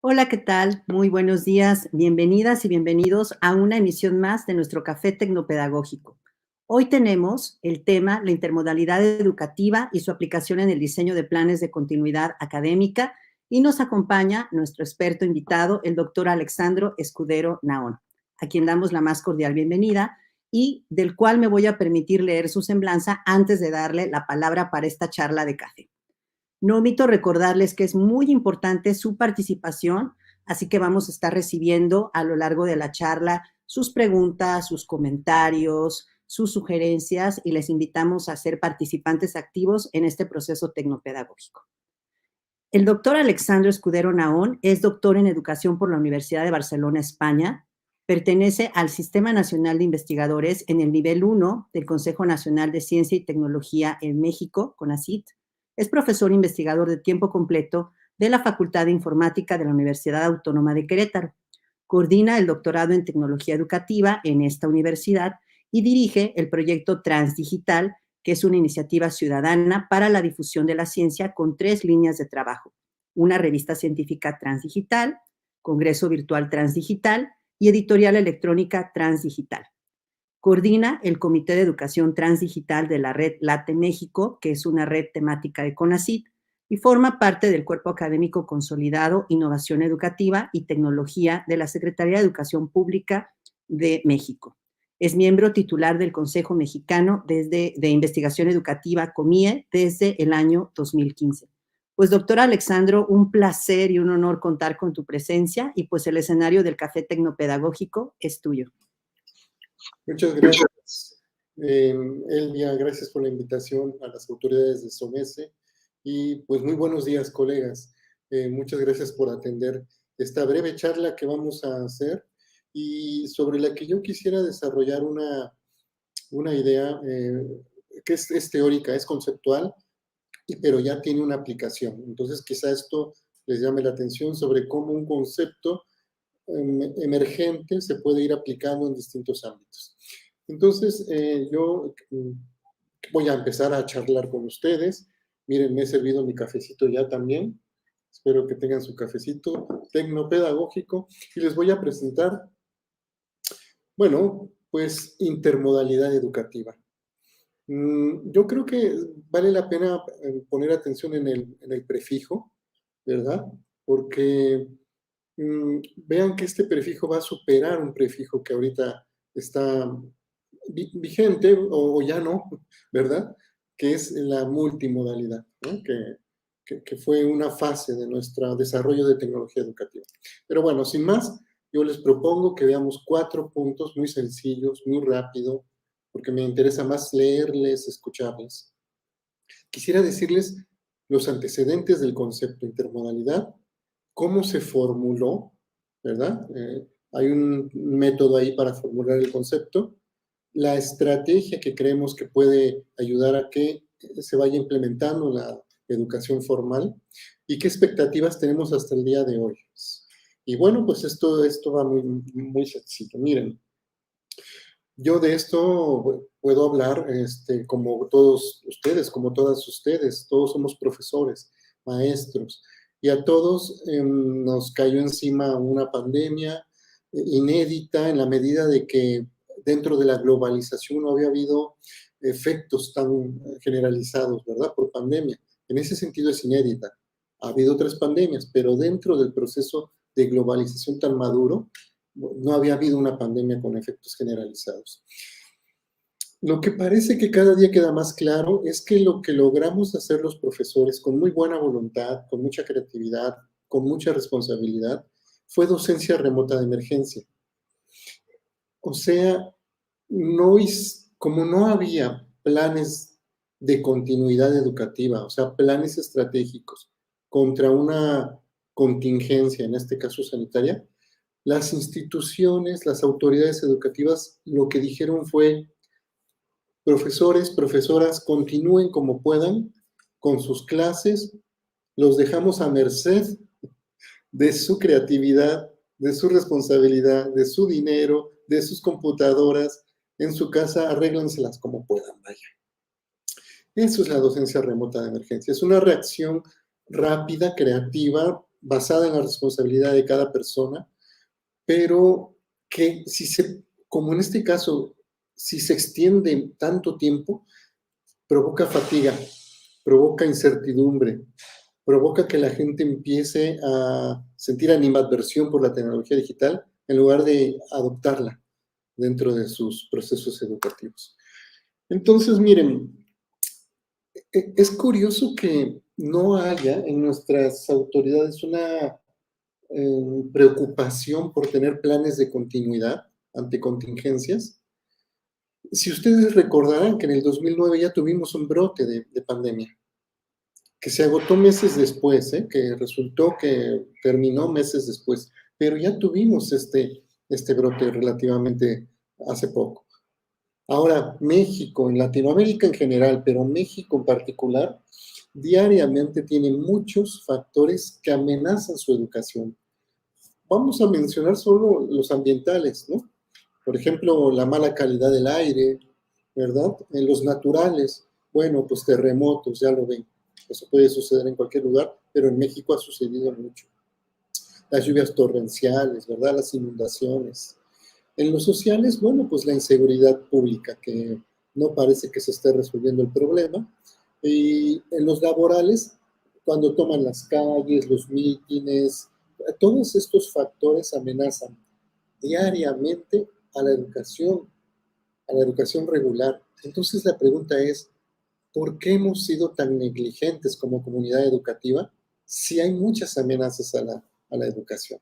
Hola, ¿qué tal? Muy buenos días, bienvenidas y bienvenidos a una emisión más de nuestro Café Tecnopedagógico. Hoy tenemos el tema la intermodalidad educativa y su aplicación en el diseño de planes de continuidad académica y nos acompaña nuestro experto invitado, el doctor Alexandro Escudero Naón, a quien damos la más cordial bienvenida y del cual me voy a permitir leer su semblanza antes de darle la palabra para esta charla de café. No omito recordarles que es muy importante su participación, así que vamos a estar recibiendo a lo largo de la charla sus preguntas, sus comentarios, sus sugerencias y les invitamos a ser participantes activos en este proceso tecnopedagógico. El doctor Alexandro Escudero Naón es doctor en educación por la Universidad de Barcelona, España. Pertenece al Sistema Nacional de Investigadores en el nivel 1 del Consejo Nacional de Ciencia y Tecnología en México, CONACYT. Es profesor investigador de tiempo completo de la Facultad de Informática de la Universidad Autónoma de Querétaro. Coordina el doctorado en tecnología educativa en esta universidad y dirige el proyecto Transdigital, que es una iniciativa ciudadana para la difusión de la ciencia con 3 líneas de trabajo: una revista científica transdigital, congreso virtual transdigital y editorial electrónica transdigital. Coordina el Comité de Educación Transdigital de la Red LATE México, que es una red temática de CONACYT, y forma parte del Cuerpo Académico Consolidado Innovación Educativa y Tecnología de la Secretaría de Educación Pública de México. Es miembro titular del Consejo Mexicano de Investigación Educativa, COMIE, desde el año 2015. Pues, doctor Alexandro, un placer y un honor contar con tu presencia y pues el escenario del Café Tecnopedagógico es tuyo. Muchas gracias, Elvia, gracias por la invitación a las autoridades de SOMESE y pues muy buenos días, colegas. Muchas gracias por atender esta breve charla que vamos a hacer y sobre la que yo quisiera desarrollar una idea que es teórica, es conceptual, pero ya tiene una aplicación. Entonces quizá esto les llame la atención sobre cómo un concepto emergente se puede ir aplicando en distintos ámbitos. Entonces, yo voy a empezar a charlar con ustedes. Miren, me he servido mi cafecito ya también. Espero que tengan su cafecito tecnopedagógico y les voy a presentar, bueno, pues intermodalidad educativa. Yo creo que vale la pena poner atención en el prefijo, ¿verdad? Porque vean que este prefijo va a superar un prefijo que ahorita está vigente o ya no, ¿verdad? Que es la multimodalidad, ¿no? Que fue una fase de nuestro desarrollo de tecnología educativa. Pero bueno, sin más, yo les propongo que veamos 4 puntos muy sencillos, muy rápido, porque me interesa más leerles, escucharles. Quisiera decirles los antecedentes del concepto intermodalidad, cómo se formuló, ¿verdad? Hay un método ahí para formular el concepto, la estrategia que creemos que puede ayudar a que se vaya implementando la educación formal y qué expectativas tenemos hasta el día de hoy. Y bueno, pues esto va muy, muy sencillo. Miren, yo de esto puedo hablar como todos ustedes, como todas ustedes. Todos somos profesores, maestros, y a todos nos cayó encima una pandemia inédita en la medida de que dentro de la globalización no había habido efectos tan generalizados, ¿verdad? Por pandemia. En ese sentido es inédita. Ha habido otras pandemias, pero dentro del proceso de globalización tan maduro, no había habido una pandemia con efectos generalizados. Lo que parece que cada día queda más claro es que lo que logramos hacer los profesores con muy buena voluntad, con mucha creatividad, con mucha responsabilidad, fue docencia remota de emergencia. O sea, como no había planes de continuidad educativa, o sea, planes estratégicos contra una contingencia, en este caso sanitaria, las instituciones, las autoridades educativas, lo que dijeron fue: profesores, profesoras, continúen como puedan con sus clases, los dejamos a merced de su creatividad, de su responsabilidad, de su dinero, de sus computadoras, en su casa, arréglenselas como puedan, vaya. Eso es la docencia remota de emergencia. Es una reacción rápida, creativa, basada en la responsabilidad de cada persona, pero que como en este caso, si se extiende tanto tiempo, provoca fatiga, provoca incertidumbre, provoca que la gente empiece a sentir animadversión por la tecnología digital en lugar de adoptarla dentro de sus procesos educativos. Entonces, miren, es curioso que no haya en nuestras autoridades una preocupación por tener planes de continuidad ante contingencias. Si ustedes recordarán que en el 2009 ya tuvimos un brote de pandemia, que se agotó meses después, que resultó que terminó meses después, pero ya tuvimos este brote relativamente hace poco. Ahora, México, en Latinoamérica en general, pero México en particular, diariamente tiene muchos factores que amenazan su educación. Vamos a mencionar solo los ambientales, ¿no? Por ejemplo, la mala calidad del aire, ¿verdad? En los naturales, bueno, pues terremotos, ya lo ven. Eso puede suceder en cualquier lugar, pero en México ha sucedido mucho. Las lluvias torrenciales, ¿verdad? Las inundaciones. En los sociales, bueno, pues la inseguridad pública, que no parece que se esté resolviendo el problema. Y en los laborales, cuando toman las calles, los mítines, todos estos factores amenazan diariamente a a la educación regular. Entonces la pregunta es, ¿por qué hemos sido tan negligentes como comunidad educativa si hay muchas amenazas a la educación?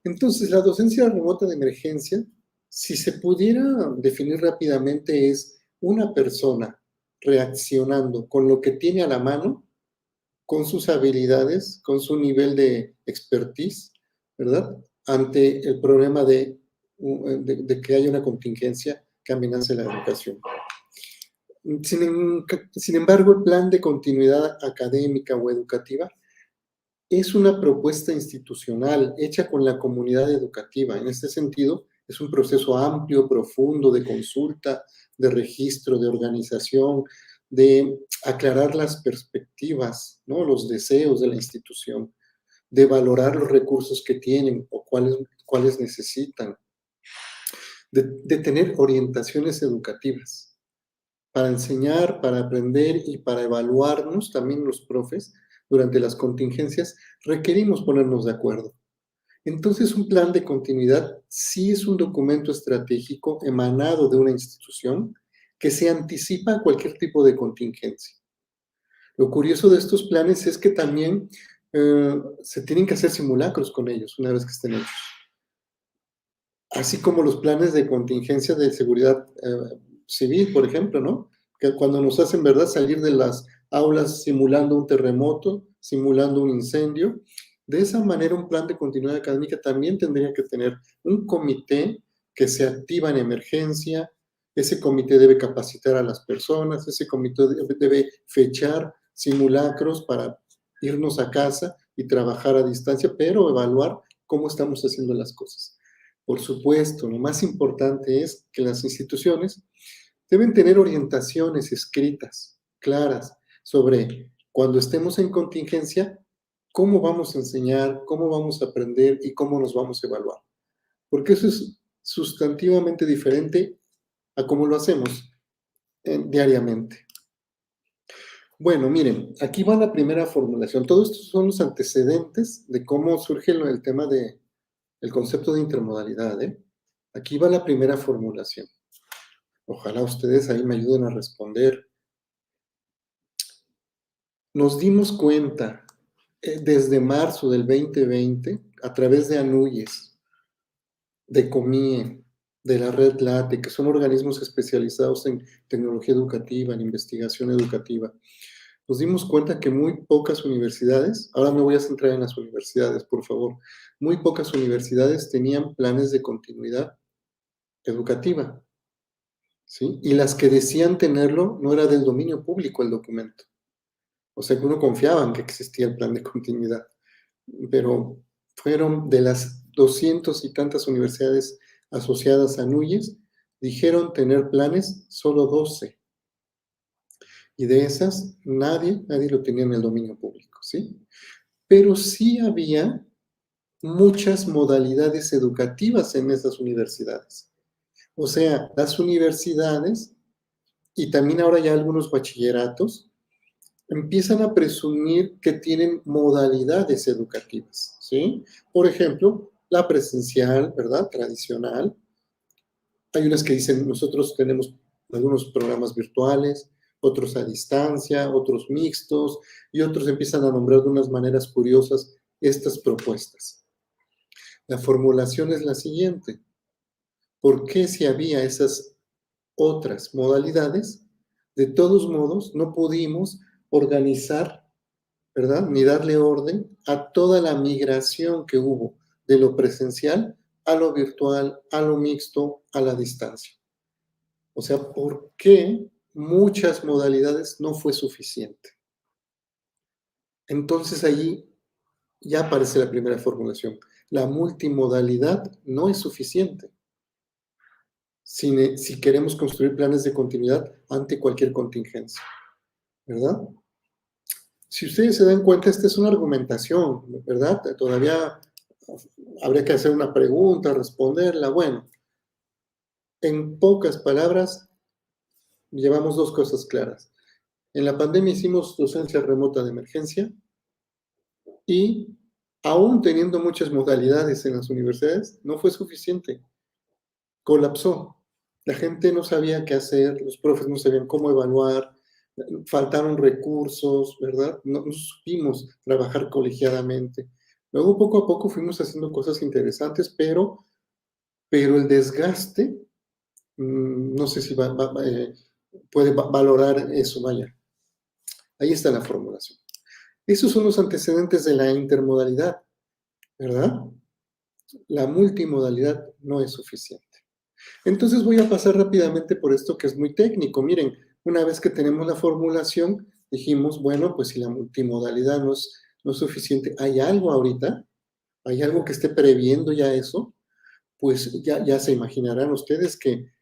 Entonces, la docencia remota de emergencia, si se pudiera definir rápidamente, es una persona reaccionando con lo que tiene a la mano, con sus habilidades, con su nivel de expertise, ¿verdad? Ante el problema de que haya una contingencia que amenace la educación. Sin embargo, el plan de continuidad académica o educativa es una propuesta institucional hecha con la comunidad educativa. En este sentido, es un proceso amplio, profundo de consulta, de registro, de organización, de aclarar las perspectivas, ¿no? Los deseos de la institución, de valorar los recursos que tienen o cuáles necesitan, de tener orientaciones educativas para enseñar, para aprender y para evaluarnos también los profes durante las contingencias, requerimos ponernos de acuerdo. Entonces, un plan de continuidad sí es un documento estratégico emanado de una institución que se anticipa a cualquier tipo de contingencia. Lo curioso de estos planes es que también se tienen que hacer simulacros con ellos una vez que estén hechos. Así como los planes de contingencia de seguridad civil, por ejemplo, ¿no? Que cuando nos hacen, ¿verdad?, salir de las aulas simulando un terremoto, simulando un incendio. De esa manera, un plan de continuidad académica también tendría que tener un comité que se activa en emergencia. Ese comité debe capacitar a las personas, ese comité debe fechar simulacros para irnos a casa y trabajar a distancia, pero evaluar cómo estamos haciendo las cosas. Por supuesto, lo más importante es que las instituciones deben tener orientaciones escritas, claras, sobre cuando estemos en contingencia, cómo vamos a enseñar, cómo vamos a aprender y cómo nos vamos a evaluar. Porque eso es sustantivamente diferente a cómo lo hacemos diariamente. Bueno, miren, aquí va la primera formulación. Todos estos son los antecedentes de cómo surge el tema del concepto de intermodalidad, ¿eh? Aquí va la primera formulación. Ojalá ustedes ahí me ayuden a responder. Nos dimos cuenta desde marzo del 2020, a través de ANUYES, de COMIE, de la Red LATE, que son organismos especializados en tecnología educativa, en investigación educativa, nos dimos cuenta que muy pocas universidades, ahora me voy a centrar en las universidades, por favor, muy pocas universidades tenían planes de continuidad educativa, ¿sí? Y las que decían tenerlo no era del dominio público el documento. O sea que uno confiaba en que existía el plan de continuidad, pero fueron de las 200 y tantas universidades asociadas a NUYES, dijeron tener planes solo 12. Y de esas, nadie lo tenía en el dominio público, ¿sí? pero sí había muchas modalidades educativas en esas universidades. O sea, las universidades y también ahora ya algunos bachilleratos empiezan a presumir que tienen modalidades educativas, ¿sí? Por ejemplo, la presencial, ¿verdad? Tradicional. Hay unas que dicen, nosotros tenemos algunos programas virtuales, otros a distancia, otros mixtos, y otros empiezan a nombrar de unas maneras curiosas estas propuestas. La formulación es la siguiente. ¿Por qué si había esas otras modalidades, de todos modos no pudimos organizar, ¿verdad? Ni darle orden a toda la migración que hubo de lo presencial a lo virtual, a lo mixto, a la distancia? O sea, ¿por qué muchas modalidades no fue suficiente? Entonces allí ya aparece la primera formulación. La multimodalidad no es suficiente si queremos construir planes de continuidad ante cualquier contingencia, ¿verdad? Si ustedes se dan cuenta, esta es una argumentación, ¿verdad? Todavía habría que hacer una pregunta, responderla. Bueno, en pocas palabras, llevamos dos cosas claras. En la pandemia hicimos docencia remota de emergencia y aún teniendo muchas modalidades en las universidades, no fue suficiente. Colapsó. La gente no sabía qué hacer, los profes no sabían cómo evaluar, faltaron recursos, ¿verdad? No supimos trabajar colegiadamente. Luego, poco a poco, fuimos haciendo cosas interesantes, pero el desgaste, no sé si puede valorar eso, vaya. Ahí está la formulación. Esos son los antecedentes de la intermodalidad, ¿verdad? La multimodalidad no es suficiente. Entonces voy a pasar rápidamente por esto que es muy técnico. Miren, una vez que tenemos la formulación, dijimos, bueno, pues si la multimodalidad no es suficiente, ¿hay algo ahorita? ¿Hay algo que esté previendo ya eso? Pues ya se imaginarán ustedes que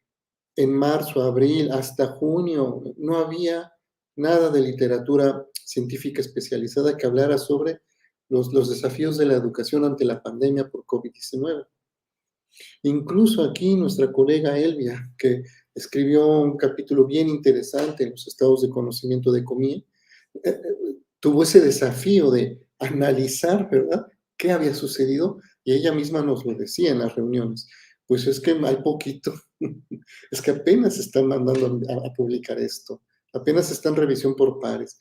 en marzo, abril, hasta junio, no había nada de literatura científica especializada que hablara sobre los desafíos de la educación ante la pandemia por COVID-19. Incluso aquí nuestra colega Elvia, que escribió un capítulo bien interesante en los estados de conocimiento de Comía, tuvo ese desafío de analizar, ¿verdad?, qué había sucedido, y ella misma nos lo decía en las reuniones. Pues es que hay poquito, es que apenas están mandando a publicar esto, apenas está en revisión por pares.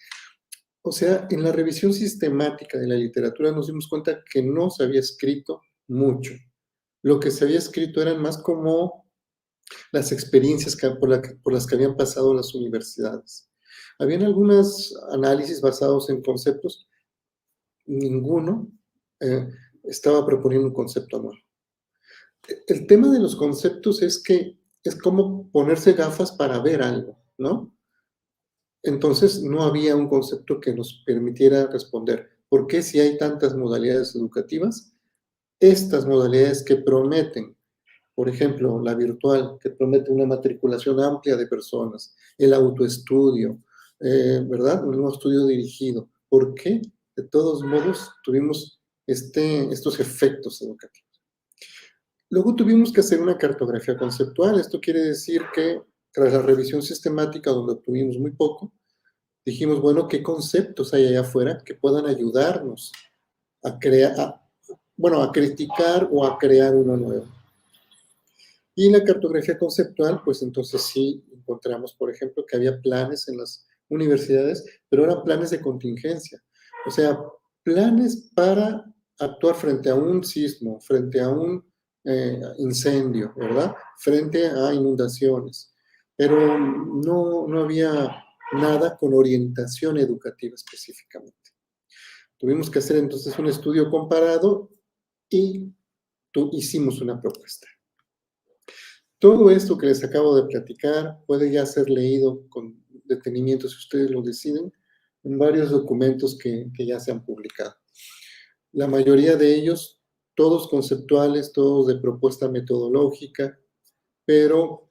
O sea, en la revisión sistemática de la literatura nos dimos cuenta que no se había escrito mucho. Lo que se había escrito eran más como las experiencias por las que habían pasado las universidades. Habían algunos análisis basados en conceptos, ninguno estaba proponiendo un concepto nuevo. El tema de los conceptos es que es como ponerse gafas para ver algo, ¿no? Entonces no había un concepto que nos permitiera responder por qué si hay tantas modalidades educativas, estas modalidades que prometen, por ejemplo, la virtual, que promete una matriculación amplia de personas, el autoestudio, ¿verdad? Un nuevo estudio dirigido. ¿Por qué? De todos modos, tuvimos estos efectos educativos. Luego tuvimos que hacer una cartografía conceptual. Esto quiere decir que tras la revisión sistemática, donde obtuvimos muy poco, dijimos, bueno, ¿qué conceptos hay allá afuera que puedan ayudarnos a crear, a criticar o a crear uno nuevo? Y en la cartografía conceptual, pues entonces sí encontramos, por ejemplo, que había planes en las universidades, pero eran planes de contingencia. O sea, planes para actuar frente a un sismo, frente a un incendio, ¿verdad? Frente a inundaciones. Pero no había nada con orientación educativa específicamente. Tuvimos que hacer entonces un estudio comparado y hicimos una propuesta. Todo esto que les acabo de platicar puede ya ser leído con detenimiento, si ustedes lo deciden, en varios documentos que ya se han publicado. La mayoría de ellos, todos conceptuales, todos de propuesta metodológica, pero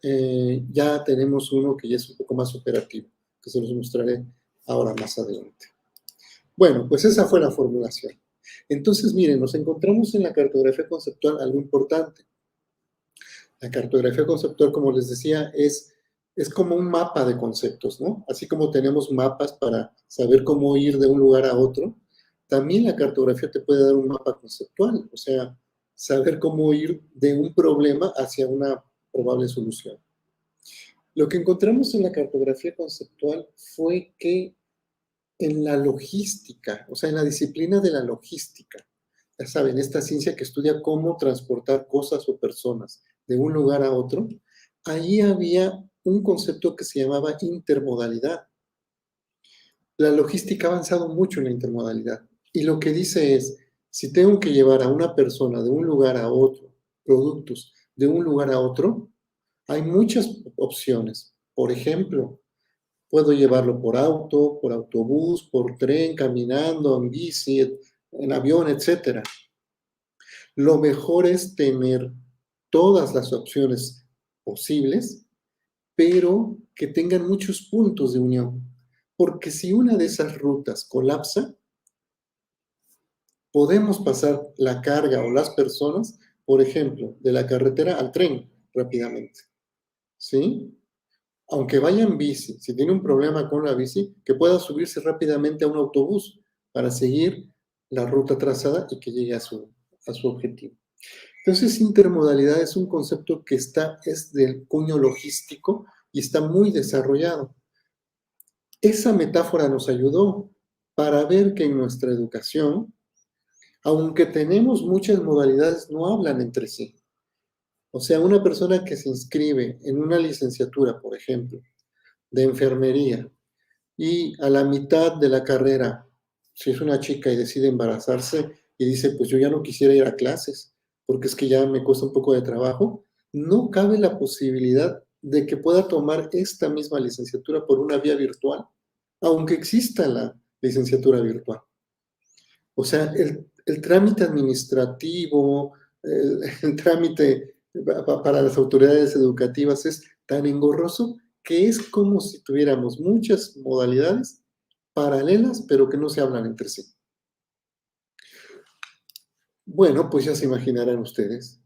ya tenemos uno que ya es un poco más operativo, que se los mostraré ahora más adelante. Bueno, pues esa fue la formulación. Entonces, miren, nos encontramos en la cartografía conceptual algo importante. La cartografía conceptual, como les decía, es como un mapa de conceptos, ¿no? Así como tenemos mapas para saber cómo ir de un lugar a otro, también la cartografía te puede dar un mapa conceptual, o sea, saber cómo ir de un problema hacia una probable solución. Lo que encontramos en la cartografía conceptual fue que en la logística, o sea, en la disciplina de la logística, ya saben, esta ciencia que estudia cómo transportar cosas o personas de un lugar a otro, ahí había un concepto que se llamaba intermodalidad. La logística ha avanzado mucho en la intermodalidad y lo que dice es, si tengo que llevar a una persona de un lugar a otro, productos de un lugar a otro, hay muchas opciones. Por ejemplo, puedo llevarlo por auto, por autobús, por tren, caminando, en bici, en avión, etc. Lo mejor es tener todas las opciones posibles, pero que tengan muchos puntos de unión. Porque si una de esas rutas colapsa, podemos pasar la carga o las personas, por ejemplo, de la carretera al tren rápidamente. ¿Sí? Aunque vaya en bici, si tiene un problema con la bici, que pueda subirse rápidamente a un autobús para seguir la ruta trazada y que llegue a su objetivo. Entonces, intermodalidad es un concepto que es del cuño logístico y está muy desarrollado. Esa metáfora nos ayudó para ver que en nuestra educación, aunque tenemos muchas modalidades, no hablan entre sí. O sea, una persona que se inscribe en una licenciatura, por ejemplo, de enfermería, y a la mitad de la carrera, si es una chica y decide embarazarse y dice, pues yo ya no quisiera ir a clases, porque es que ya me cuesta un poco de trabajo, no cabe la posibilidad de que pueda tomar esta misma licenciatura por una vía virtual, aunque exista la licenciatura virtual. O sea, el trámite administrativo, el trámite para las autoridades educativas es tan engorroso que es como si tuviéramos muchas modalidades paralelas, pero que no se hablan entre sí. Bueno, pues ya se imaginarán ustedes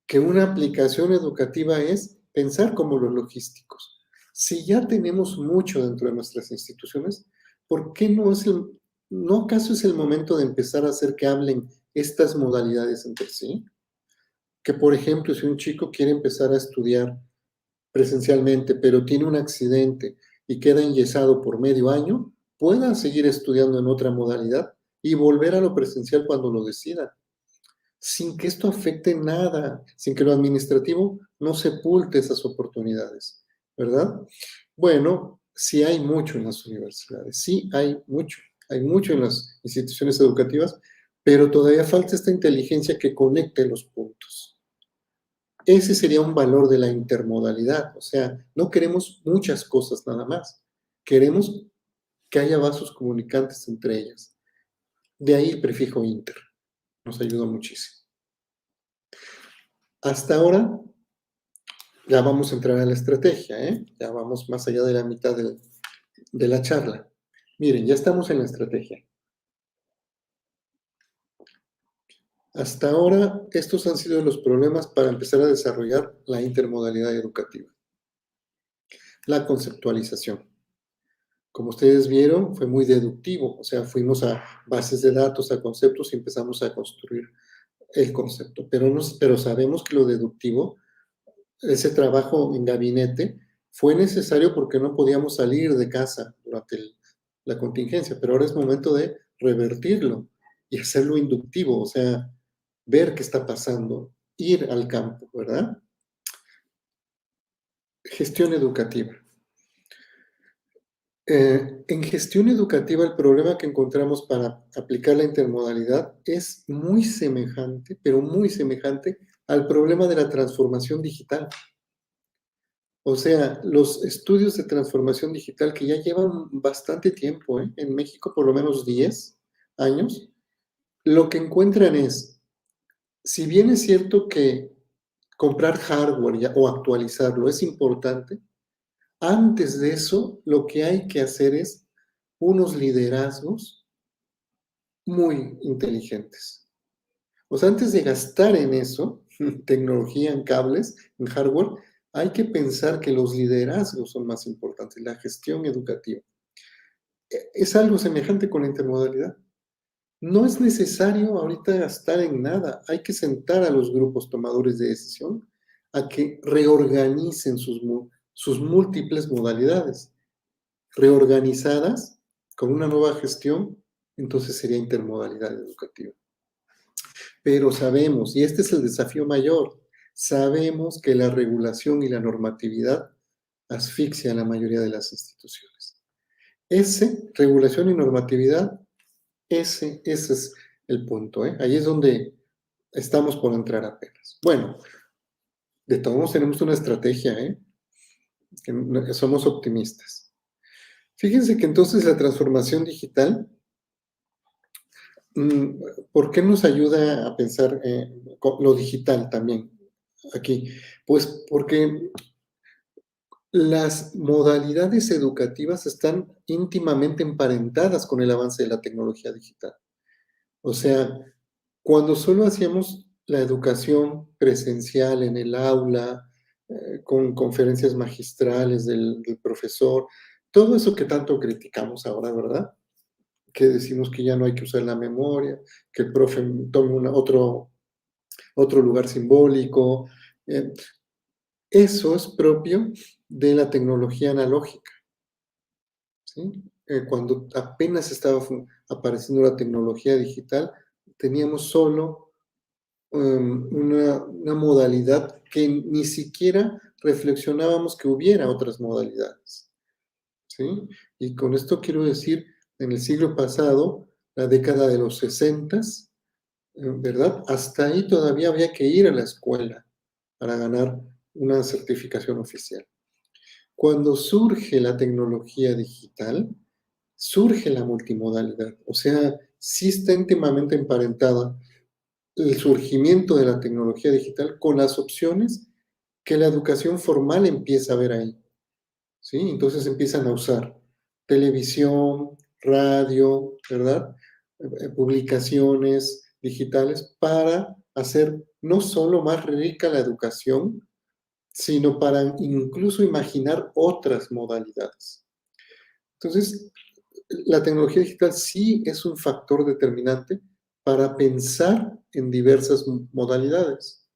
que una aplicación educativa es pensar como los logísticos. Si ya tenemos mucho dentro de nuestras instituciones, ¿por qué no acaso es el momento de empezar a hacer que hablen estas modalidades entre sí? Que, por ejemplo, si un chico quiere empezar a estudiar presencialmente, pero tiene un accidente y queda enyesado por medio año, pueda seguir estudiando en otra modalidad y volver a lo presencial cuando lo decida, sin que esto afecte nada, sin que lo administrativo no sepulte esas oportunidades, ¿verdad? Bueno, sí hay mucho en las universidades, sí hay mucho en las instituciones educativas, pero todavía falta esta inteligencia que conecte los puntos. Ese sería un valor de la intermodalidad, o sea, no queremos muchas cosas nada más, queremos que haya vasos comunicantes entre ellas. De ahí el prefijo inter, nos ayuda muchísimo. Hasta ahora ya vamos a entrar a la estrategia, ¿eh? Ya vamos más allá de la mitad de la charla. Miren, ya estamos en la estrategia. Hasta ahora, estos han sido los problemas para empezar a desarrollar la intermodalidad educativa. La conceptualización. Como ustedes vieron, fue muy deductivo, o sea, fuimos a bases de datos, a conceptos y empezamos a construir el concepto. Pero sabemos que lo deductivo, ese trabajo en gabinete, fue necesario porque no podíamos salir de casa durante la contingencia, pero ahora es momento de revertirlo y hacerlo inductivo, o sea, ver qué está pasando, ir al campo, ¿verdad? Gestión educativa. En gestión educativa, el problema que encontramos para aplicar la intermodalidad es muy semejante, pero muy semejante al problema de la transformación digital. O sea, los estudios de transformación digital que ya llevan bastante tiempo, en México por lo menos 10 años, lo que encuentran es, si bien es cierto que comprar hardware o actualizarlo es importante, antes de eso lo que hay que hacer es unos liderazgos muy inteligentes. O sea, antes de gastar en eso, tecnología, en cables, en hardware, hay que pensar que los liderazgos son más importantes, la gestión educativa. Es algo semejante con la intermodalidad. No es necesario ahorita gastar en nada. Hay que sentar a los grupos tomadores de decisión a que reorganicen sus múltiples modalidades. Reorganizadas con una nueva gestión, entonces sería intermodalidad educativa. Pero sabemos, y este es el desafío mayor, sabemos que la regulación y la normatividad asfixia a la mayoría de las instituciones. Regulación y normatividad, ese es el punto, ¿eh? Ahí es donde estamos por entrar apenas. Bueno, de todos modos tenemos una estrategia, ¿eh? Que somos optimistas. Fíjense que entonces la transformación digital, ¿por qué nos ayuda a pensar lo digital también aquí? Pues porque las modalidades educativas están íntimamente emparentadas con el avance de la tecnología digital. O sea, cuando solo hacíamos la educación presencial en el aula, con conferencias magistrales del profesor, todo eso que tanto criticamos ahora, ¿verdad? Que decimos que ya no hay que usar la memoria, que el profe tome otro lugar simbólico. Eso es propio de la tecnología analógica, ¿sí? Cuando apenas estaba apareciendo la tecnología digital, teníamos solo una modalidad que ni siquiera reflexionábamos que hubiera otras modalidades, ¿sí? Y con esto quiero decir, en el siglo pasado, la década de los 60, ¿verdad? Hasta ahí todavía había que ir a la escuela para ganar una certificación oficial. Cuando surge la tecnología digital, surge la multimodalidad. O sea, sí está íntimamente emparentada el surgimiento de la tecnología digital con las opciones que la educación formal empieza a ver ahí, ¿sí? Entonces empiezan a usar televisión, radio, ¿verdad? Publicaciones digitales para hacer no solo más rica la educación, sino para incluso imaginar otras modalidades. Entonces, la tecnología digital sí es un factor determinante para pensar en diversas modalidades.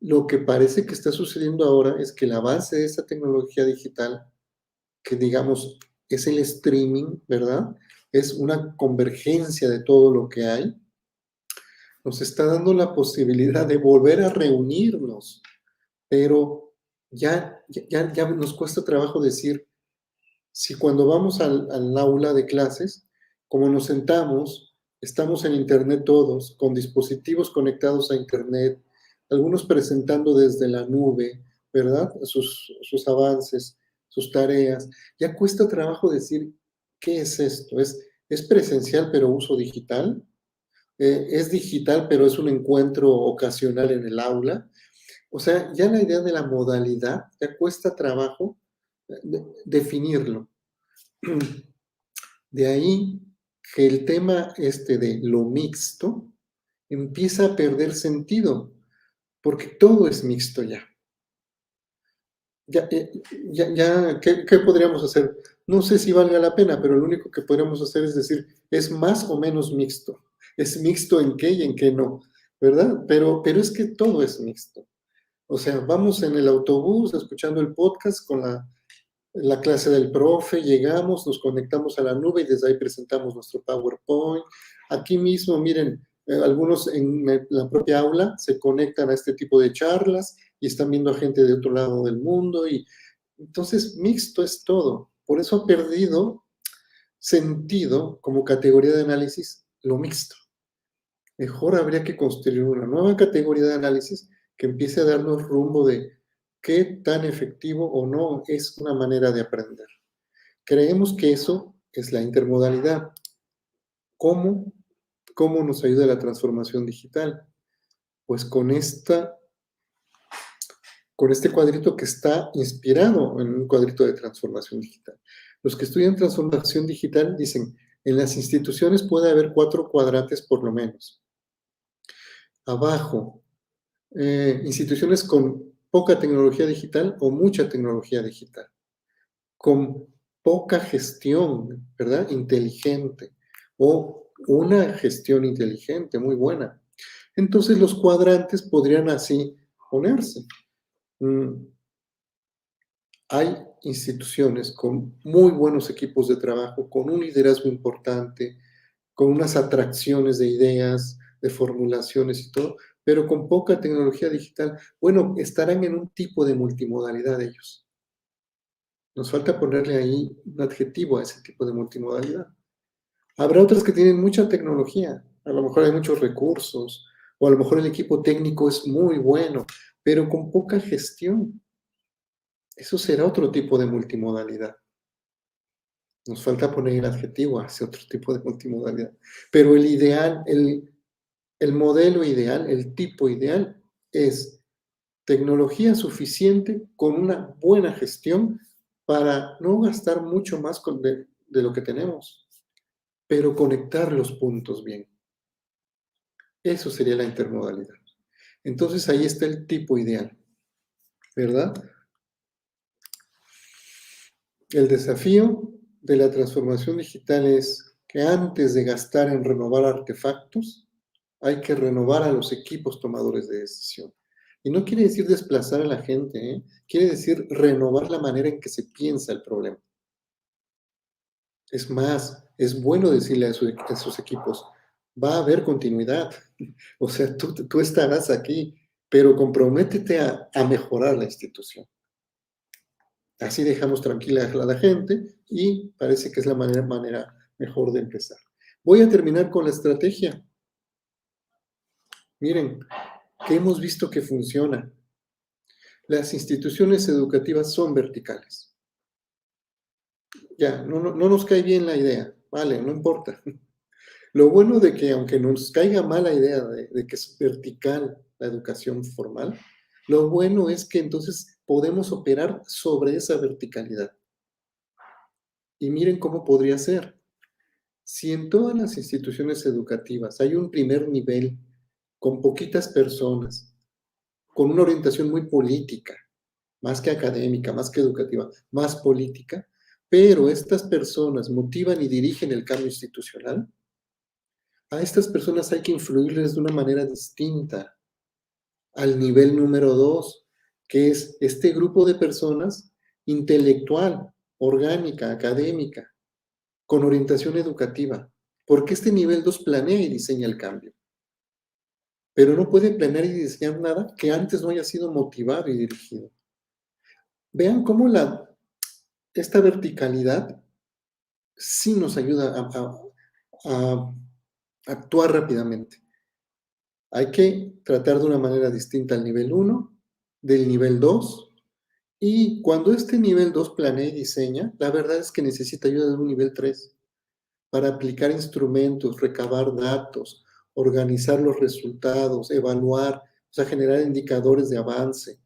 Lo que parece que está sucediendo ahora es que el avance de esta tecnología digital, que digamos es el streaming, ¿verdad? Es una convergencia de todo lo que hay, nos está dando la posibilidad de volver a reunirnos, pero ya nos cuesta trabajo decir, si cuando vamos al aula de clases, como nos sentamos, estamos en Internet todos, con dispositivos conectados a Internet, algunos presentando desde la nube, ¿verdad? Sus avances, sus tareas. Ya cuesta trabajo decir, ¿qué es esto? ¿Es presencial pero uso digital? ¿Es digital pero es un encuentro ocasional en el aula? O sea, ya la idea de la modalidad ya cuesta trabajo definirlo. De ahí que el tema de lo mixto empieza a perder sentido, porque todo es mixto ya. ¿Qué podríamos hacer? No sé si valga la pena, pero lo único que podríamos hacer es decir, es más o menos mixto. ¿Es mixto en qué y en qué no? ¿Verdad? Pero es que todo es mixto. O sea, vamos en el autobús escuchando el podcast con la clase del profe, llegamos, nos conectamos a la nube y desde ahí presentamos nuestro PowerPoint. Aquí mismo, miren, algunos en la propia aula se conectan a este tipo de charlas y están viendo a gente de otro lado del mundo. Y entonces, mixto es todo. Por eso ha perdido sentido como categoría de análisis lo mixto. Mejor habría que construir una nueva categoría de análisis que empiece a darnos rumbo de qué tan efectivo o no es una manera de aprender. Creemos que eso es la intermodalidad. ¿Cómo? ¿Cómo nos ayuda la transformación digital? Pues con este cuadrito que está inspirado en un cuadrito de transformación digital. Los que estudian transformación digital dicen, En las instituciones puede haber 4 cuadrantes por lo menos. Abajo, instituciones con poca tecnología digital o mucha tecnología digital, con poca gestión, ¿verdad? Inteligente, o una gestión inteligente, muy buena. Entonces los cuadrantes podrían así ponerse. Hay instituciones con muy buenos equipos de trabajo, con un liderazgo importante, con unas atracciones de ideas, de formulaciones y todo, pero con poca tecnología digital. Bueno, estarán en un tipo de multimodalidad ellos. Nos falta ponerle ahí un adjetivo a ese tipo de multimodalidad. Habrá otras que tienen mucha tecnología, a lo mejor hay muchos recursos, o a lo mejor el equipo técnico es muy bueno, pero con poca gestión. Eso será otro tipo de multimodalidad. Nos falta poner el adjetivo a ese otro tipo de multimodalidad. Pero el ideal, el modelo ideal, el tipo ideal es tecnología suficiente con una buena gestión para no gastar mucho más de lo que tenemos, pero conectar los puntos bien. Eso sería la intermodalidad. Entonces ahí está el tipo ideal, ¿verdad? El desafío de la transformación digital es que antes de gastar en renovar artefactos, hay que renovar a los equipos tomadores de decisión. Y no quiere decir desplazar a la gente, ¿eh? Quiere decir renovar la manera en que se piensa el problema. Es más, es bueno decirle a sus equipos, va a haber continuidad. O sea, tú estarás aquí, pero comprométete a mejorar la institución. Así dejamos tranquila a la gente y parece que es la manera mejor de empezar. Voy a terminar con la estrategia. Miren, que hemos visto que funciona. Las instituciones educativas son verticales. Ya, no nos cae bien la idea, vale, no importa. Lo bueno de que, aunque nos caiga mal la idea de que es vertical la educación formal, lo bueno es que entonces podemos operar sobre esa verticalidad. Y miren cómo podría ser. Si en todas las instituciones educativas hay un primer nivel con poquitas personas, con una orientación muy política, más que académica, más que educativa, más política, pero estas personas motivan y dirigen el cambio institucional, a estas personas hay que influirles de una manera distinta al nivel número 2, que es este grupo de personas intelectual, orgánica, académica, con orientación educativa, porque este nivel 2 planea y diseña el cambio. Pero no puede planear y diseñar nada que antes no haya sido motivado y dirigido. Vean cómo esta verticalidad sí nos ayuda a actuar rápidamente. Hay que tratar de una manera distinta al nivel 1, del nivel 2, y cuando este nivel 2 planea y diseña, la verdad es que necesita ayuda de un nivel 3 para aplicar instrumentos, recabar datos, organizar los resultados, evaluar, o sea, generar indicadores de avance.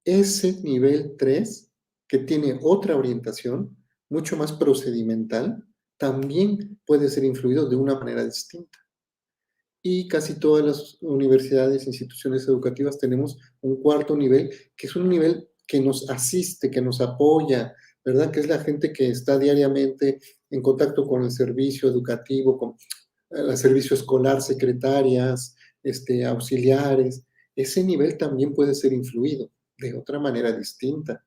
Ese nivel 3, que tiene otra orientación, mucho más procedimental, también puede ser influido de una manera distinta. Y casi todas las universidades, instituciones educativas tenemos un cuarto nivel, que es un nivel que nos asiste, que nos apoya, ¿verdad? Que es la gente que está diariamente en contacto con el servicio educativo, con el servicio escolar, secretarias, auxiliares. Ese nivel también puede ser influido de otra manera distinta.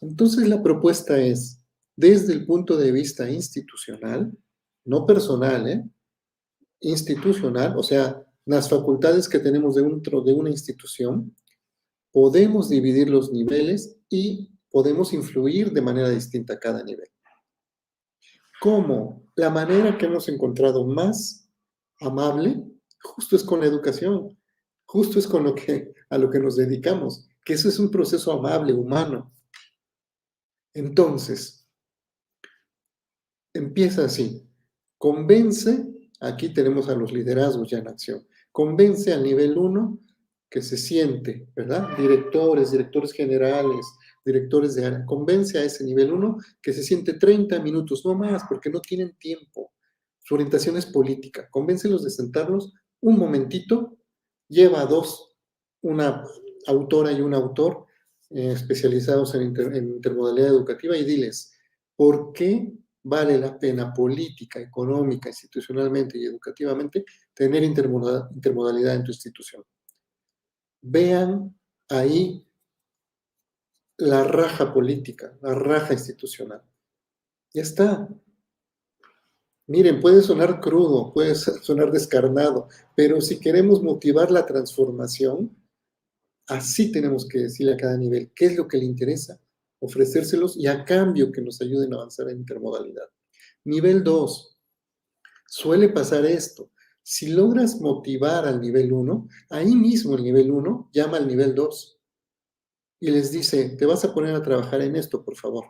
Entonces la propuesta es, desde el punto de vista institucional, no personal, institucional, o sea, las facultades que tenemos dentro de una institución, podemos dividir los niveles y podemos influir de manera distinta a cada nivel. ¿Cómo? La manera que hemos encontrado más amable, justo es con la educación, justo es con a lo que nos dedicamos, que eso es un proceso amable, humano. Entonces, empieza así, convence, aquí tenemos a los liderazgos ya en acción, convence al nivel 1 que se siente, ¿verdad? Directores generales directores de área. Convence a ese nivel 1 que se siente 30 minutos, no más, porque no tienen tiempo. Su orientación es política. Convéncelos de sentarlos un momentito, lleva a dos, una autora y un autor especializados en intermodalidad educativa y diles, ¿por qué vale la pena política, económica, institucionalmente y educativamente tener intermodalidad en tu institución? Vean ahí la raja política, la raja institucional. Ya está. Miren, puede sonar crudo, puede sonar descarnado, pero si queremos motivar la transformación, así tenemos que decirle a cada nivel qué es lo que le interesa, ofrecérselos y a cambio que nos ayuden a avanzar en intermodalidad. Nivel 2. Suele pasar esto. Si logras motivar al nivel 1, ahí mismo el nivel 1 llama al nivel 2 y les dice, te vas a poner a trabajar en esto, por favor.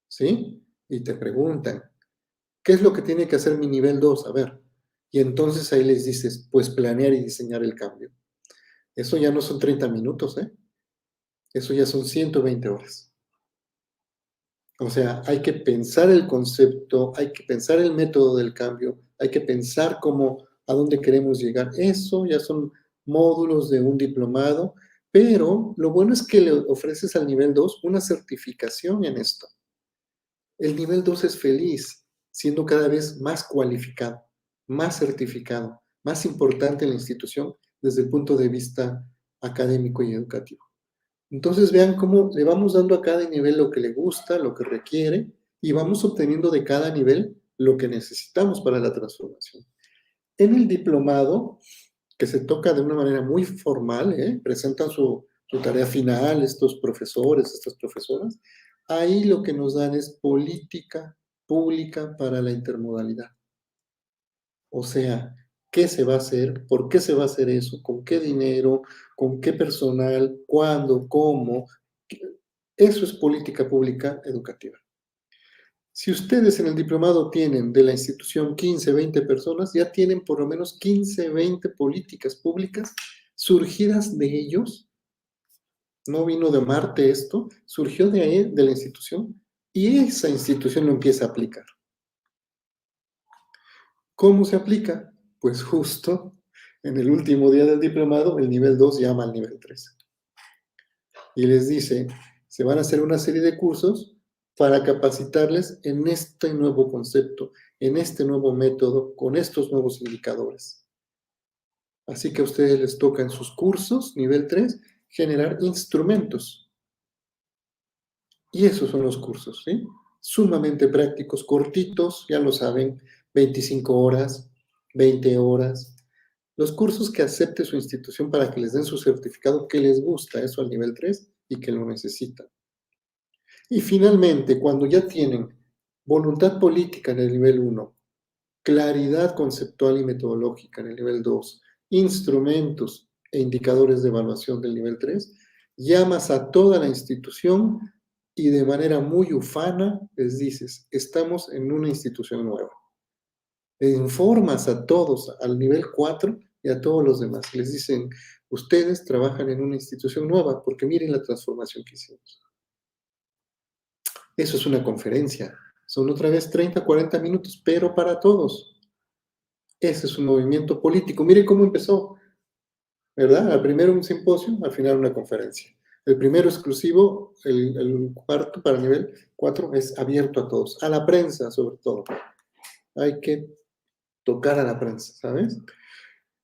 ¿Sí? Y te preguntan, ¿qué es lo que tiene que hacer mi nivel 2? A ver. Y entonces ahí les dices, pues planear y diseñar el cambio. Eso ya no son 30 minutos, ¿eh? Eso ya son 120 horas. O sea, hay que pensar el concepto, hay que pensar el método del cambio, hay que pensar cómo, a dónde queremos llegar. Eso ya son módulos de un diplomado, pero lo bueno es que le ofreces al nivel 2 una certificación en esto. El nivel 2 es feliz, siendo cada vez más cualificado, más certificado, más importante en la institución desde el punto de vista académico y educativo. Entonces vean cómo le vamos dando a cada nivel lo que le gusta, lo que requiere, y vamos obteniendo de cada nivel lo que necesitamos para la transformación. En el diplomado, que se toca de una manera muy formal, presentan su tarea final estos profesores, estas profesoras, ahí lo que nos dan es política pública para la intermodalidad. O sea, ¿qué se va a hacer? ¿Por qué se va a hacer eso? ¿Con qué dinero? ¿Con qué personal? ¿Cuándo? ¿Cómo? Eso es política pública educativa. Si ustedes en el diplomado tienen de la institución 15, 20 personas, ya tienen por lo menos 15, 20 políticas públicas surgidas de ellos. No vino de Marte esto, surgió de ahí, de la institución, y esa institución lo empieza a aplicar. ¿Cómo se aplica? Pues justo en el último día del diplomado, el nivel 2 llama al nivel 3. Y les dice, se van a hacer una serie de cursos para capacitarles en este nuevo concepto, en este nuevo método, con estos nuevos indicadores. Así que a ustedes les toca en sus cursos, nivel 3, generar instrumentos. Y esos son los cursos, ¿sí? Sumamente prácticos, cortitos, ya lo saben, 25 horas, 20 horas. Los cursos que acepte su institución para que les den su certificado que les gusta, eso al nivel 3 y que lo necesitan. Y finalmente, cuando ya tienen voluntad política en el nivel 1, claridad conceptual y metodológica en el nivel 2, instrumentos e indicadores de evaluación del nivel 3, llamas a toda la institución y de manera muy ufana les dices, estamos en una institución nueva. Le informas a todos, al nivel 4 y a todos los demás. Les dicen, ustedes trabajan en una institución nueva porque miren la transformación que hicimos. Eso es una conferencia. Son otra vez 30, 40 minutos, pero para todos. Ese es un movimiento político. Miren cómo empezó, ¿verdad? Al primero un simposio, al final una conferencia. El primero exclusivo, el cuarto para nivel 4 es abierto a todos, a la prensa sobre todo. Hay que tocar a la prensa, ¿sabes?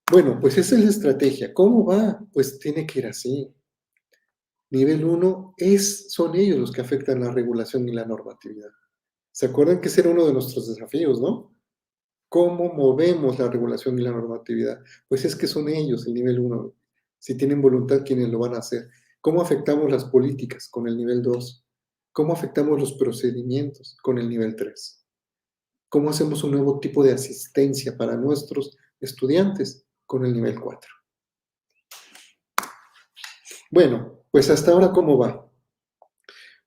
Bueno, pues esa es la estrategia. ¿Cómo va? Pues tiene que ir así. Nivel 1 son ellos los que afectan la regulación y la normatividad. ¿Se acuerdan que ese era uno de nuestros desafíos, no? ¿Cómo movemos la regulación y la normatividad? Pues es que son ellos el nivel 1. Si tienen voluntad, quienes lo van a hacer. ¿Cómo afectamos las políticas con el nivel 2? ¿Cómo afectamos los procedimientos con el nivel 3? ¿Cómo hacemos un nuevo tipo de asistencia para nuestros estudiantes con el nivel 4? Bueno, pues hasta ahora, ¿cómo va?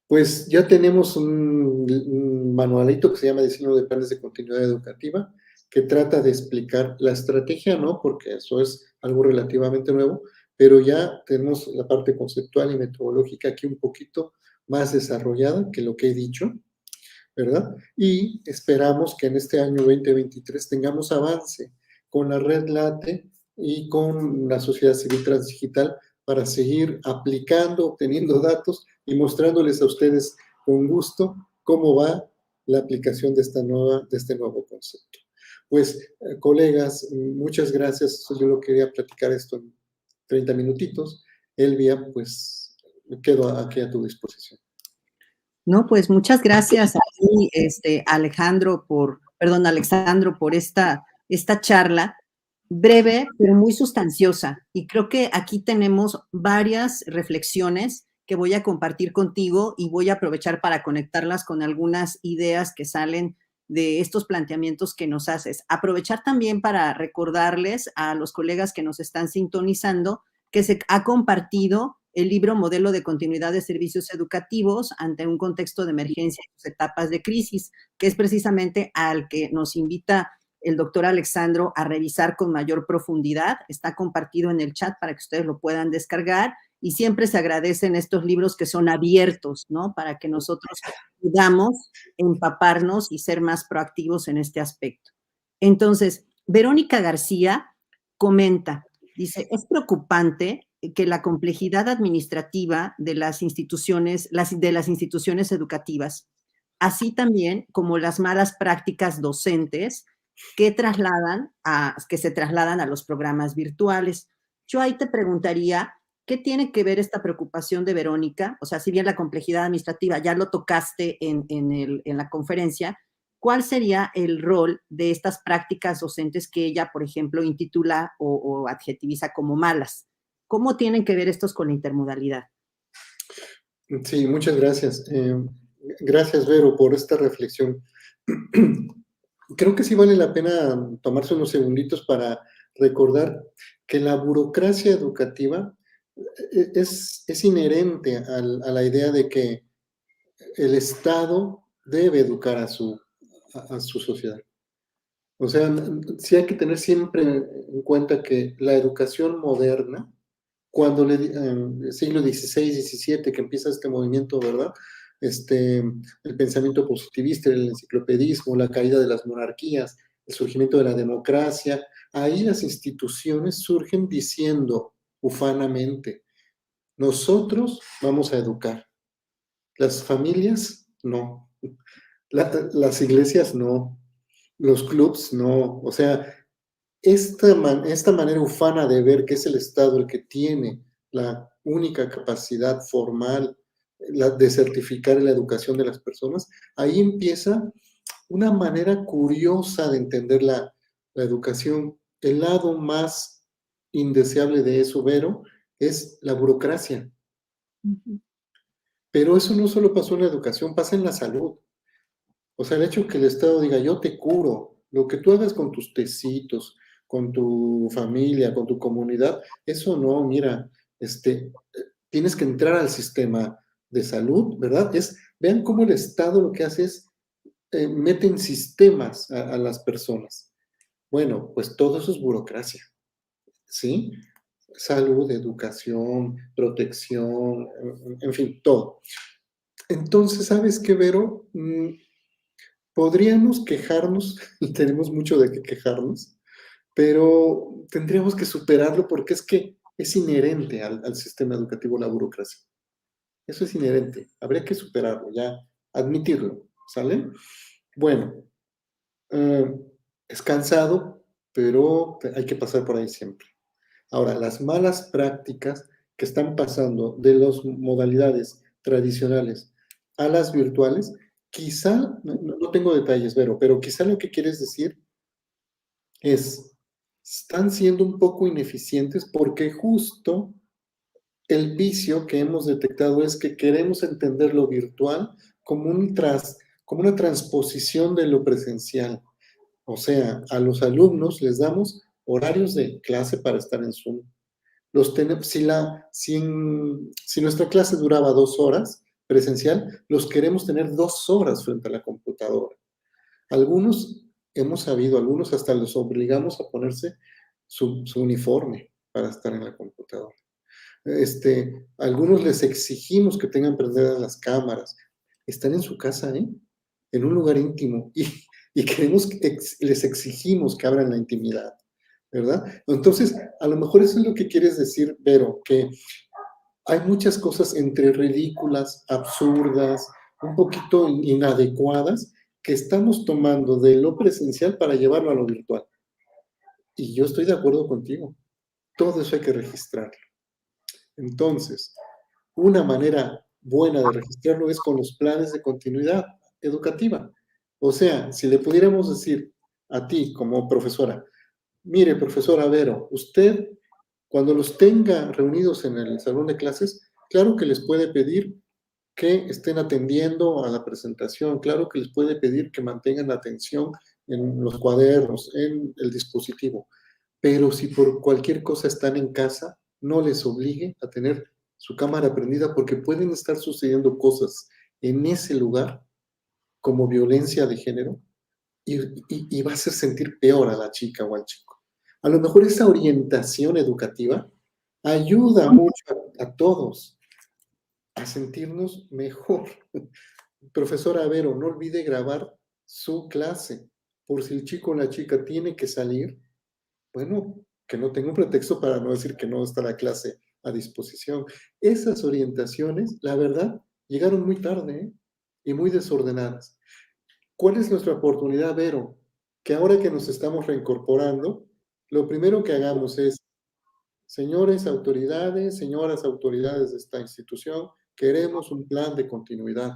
Pues ya tenemos un manualito que se llama Diseño de Planes de Continuidad Educativa, que trata de explicar la estrategia, ¿no? Porque eso es algo relativamente nuevo, pero ya tenemos la parte conceptual y metodológica aquí un poquito más desarrollada que lo que he dicho, ¿verdad? Y esperamos que en este año 2023 tengamos avance con la red LATE y con la sociedad civil transdigital para seguir aplicando, obteniendo datos y mostrándoles a ustedes con gusto cómo va la aplicación de este nuevo concepto. Pues, colegas, muchas gracias. Yo lo quería platicar esto en 30 minutitos. Elvia, pues, quedo aquí a tu disposición. No, pues muchas gracias a ti, Alejandro, Alexandro, por esta charla breve, pero muy sustanciosa. Y creo que aquí tenemos varias reflexiones que voy a compartir contigo y voy a aprovechar para conectarlas con algunas ideas que salen de estos planteamientos que nos haces. Aprovechar también para recordarles a los colegas que nos están sintonizando que se ha compartido el libro Modelo de Continuidad de Servicios Educativos ante un contexto de emergencia y sus etapas de crisis, que es precisamente al que nos invita el doctor Alexandro a revisar con mayor profundidad. Está compartido en el chat para que ustedes lo puedan descargar y siempre se agradecen estos libros que son abiertos, ¿no? Para que nosotros podamos empaparnos y ser más proactivos en este aspecto. Entonces, Verónica García comenta, dice, es preocupante que la complejidad administrativa de las instituciones educativas, así también como las malas prácticas docentes que se trasladan a los programas virtuales. Yo ahí te preguntaría, ¿qué tiene que ver esta preocupación de Verónica? O sea, si bien la complejidad administrativa ya lo tocaste en la conferencia, ¿cuál sería el rol de estas prácticas docentes que ella, por ejemplo, intitula o adjetiviza como malas? ¿Cómo tienen que ver estos con la intermodalidad? Sí, muchas gracias. Gracias, Vero, por esta reflexión. Creo que sí vale la pena tomarse unos segunditos para recordar que la burocracia educativa es inherente a la idea de que el Estado debe educar a su sociedad. O sea, sí hay que tener siempre en cuenta que la educación moderna, cuando en el siglo XVI, XVII, que empieza este movimiento, ¿verdad? El pensamiento positivista, el enciclopedismo, la caída de las monarquías, el surgimiento de la democracia, ahí las instituciones surgen diciendo ufanamente, nosotros vamos a educar, las familias no, las iglesias no, los clubs no, o sea, esta manera ufana de ver que es el Estado el que tiene la única capacidad formal de certificar la educación de las personas, ahí empieza una manera curiosa de entender la educación. El lado más indeseable de eso, Vero, es la burocracia. Pero eso no solo pasó en la educación, pasa en la salud. O sea, el hecho que el Estado diga, yo te curo, lo que tú hagas con tus tecitos, con tu familia, con tu comunidad, eso no, mira, tienes que entrar al sistema de salud, ¿verdad? Vean cómo el Estado lo que hace es mete en sistemas a las personas. Bueno, pues todo eso es burocracia, ¿sí? Salud, educación, protección, en fin, todo. Entonces, ¿sabes qué, Vero? Podríamos quejarnos, y tenemos mucho de qué quejarnos, pero tendríamos que superarlo porque es que es inherente al sistema educativo la burocracia. Eso es inherente. Habría que superarlo, ya admitirlo, ¿sale? Bueno, es cansado, pero hay que pasar por ahí siempre. Ahora, las malas prácticas que están pasando de las modalidades tradicionales a las virtuales, quizá, no tengo detalles, Vero, pero quizá lo que quieres decir están siendo un poco ineficientes porque justo el vicio que hemos detectado es que queremos entender lo virtual como como una transposición de lo presencial. O sea, a los alumnos les damos horarios de clase para estar en Zoom. Si nuestra clase duraba 2 horas presencial, los queremos tener 2 horas frente a la computadora. Algunos hemos sabido, algunos hasta los obligamos a ponerse su uniforme para estar en la computadora. Algunos les exigimos que tengan prendidas las cámaras. Están en su casa, ¿eh? En un lugar íntimo y queremos les exigimos que abran la intimidad, ¿verdad? Entonces, a lo mejor eso es lo que quieres decir, Vero, que hay muchas cosas entre ridículas, absurdas, un poquito inadecuadas que estamos tomando de lo presencial para llevarlo a lo virtual. Y yo estoy de acuerdo contigo. Todo eso hay que registrarlo. Entonces, una manera buena de registrarlo es con los planes de continuidad educativa. O sea, si le pudiéramos decir a ti como profesora, mire, profesora Vero, usted cuando los tenga reunidos en el salón de clases, claro que les puede pedir que estén atendiendo a la presentación, claro que les puede pedir que mantengan la atención en los cuadernos, en el dispositivo, pero si por cualquier cosa están en casa, no les obligue a tener su cámara prendida porque pueden estar sucediendo cosas en ese lugar como violencia de género y va a hacer sentir peor a la chica o al chico. A lo mejor esa orientación educativa ayuda mucho a todos a sentirnos mejor. Profesora Vero, no olvide grabar su clase, por si el chico o la chica tiene que salir, bueno, que no tenga un pretexto para no decir que no está la clase a disposición. Esas orientaciones, la verdad, llegaron muy tarde, ¿eh? Y muy desordenadas. ¿Cuál es nuestra oportunidad, Vero? Que ahora que nos estamos reincorporando, lo primero que hagamos es, señores autoridades, señoras autoridades de esta institución, queremos un plan de continuidad.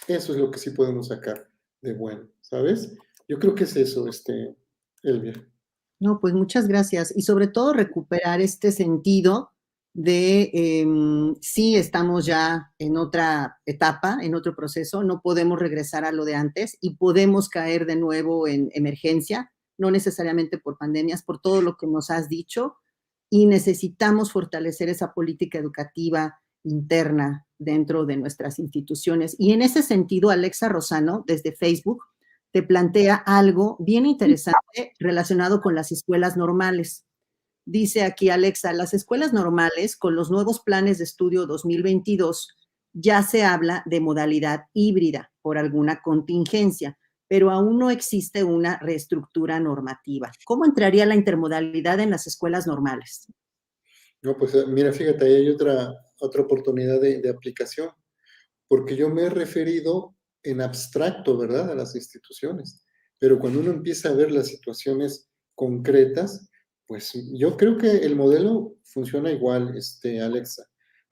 Eso es lo que sí podemos sacar de bueno, ¿sabes? Yo creo que es eso, Elvia. No, pues muchas gracias. Y sobre todo recuperar este sentido de sí estamos ya en otra etapa, en otro proceso, no podemos regresar a lo de antes y podemos caer de nuevo en emergencia, no necesariamente por pandemias, por todo lo que nos has dicho, y necesitamos fortalecer esa política educativa interna dentro de nuestras instituciones. Y en ese sentido, Alexa Rosano, desde Facebook, te plantea algo bien interesante relacionado con las escuelas normales. Dice aquí Alexa, las escuelas normales, con los nuevos planes de estudio 2022, ya se habla de modalidad híbrida por alguna contingencia, pero aún no existe una reestructura normativa. ¿Cómo entraría la intermodalidad en las escuelas normales? No, pues mira, fíjate, ahí hay otra oportunidad de aplicación, porque yo me he referido en abstracto, ¿verdad?, a las instituciones, pero cuando uno empieza a ver las situaciones concretas, pues yo creo que el modelo funciona igual, Alexa.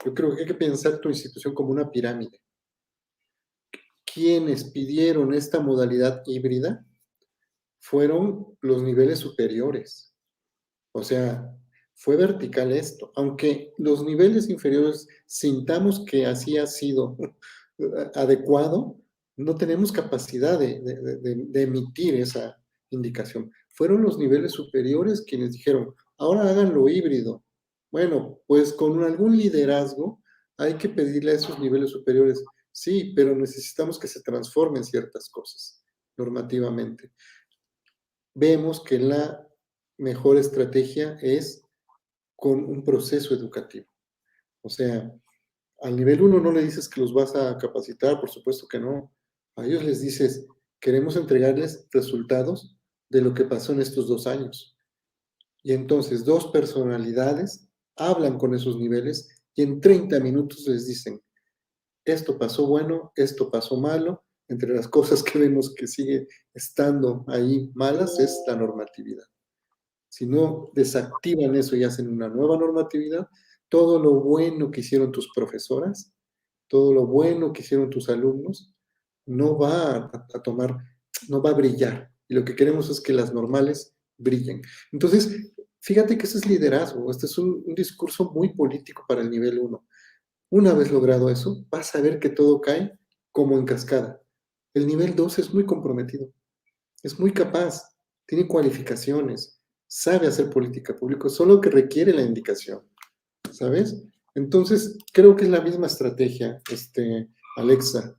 Yo creo que hay que pensar tu institución como una pirámide. Quienes pidieron esta modalidad híbrida fueron los niveles superiores. O sea, fue vertical esto. Aunque los niveles inferiores sintamos que así ha sido adecuado, no tenemos capacidad de emitir esa indicación. Fueron los niveles superiores quienes dijeron, ahora háganlo híbrido. Bueno, pues con algún liderazgo hay que pedirle a esos niveles superiores, sí, pero necesitamos que se transformen ciertas cosas normativamente. Vemos que la mejor estrategia es con un proceso educativo. O sea, al nivel 1 no le dices que los vas a capacitar, por supuesto que no. A ellos les dices, queremos entregarles resultados de lo que pasó en estos 2 años. Y entonces 2 personalidades hablan con esos niveles y en 30 minutos les dicen, esto pasó bueno, esto pasó malo. Entre las cosas que vemos que sigue estando ahí malas es la normatividad. Si no desactivan eso y hacen una nueva normatividad, todo lo bueno que hicieron tus profesoras, todo lo bueno que hicieron tus alumnos, no va a tomar, no va a brillar. Y lo que queremos es que las normales brillen. Entonces, fíjate que ese es liderazgo, este es un discurso muy político para el nivel 1. Una vez logrado eso, vas a ver que todo cae como en cascada. El nivel 2 es muy comprometido, es muy capaz, tiene cualificaciones, sabe hacer política pública, solo que requiere la indicación, ¿sabes? Entonces, creo que es la misma estrategia, Alexa.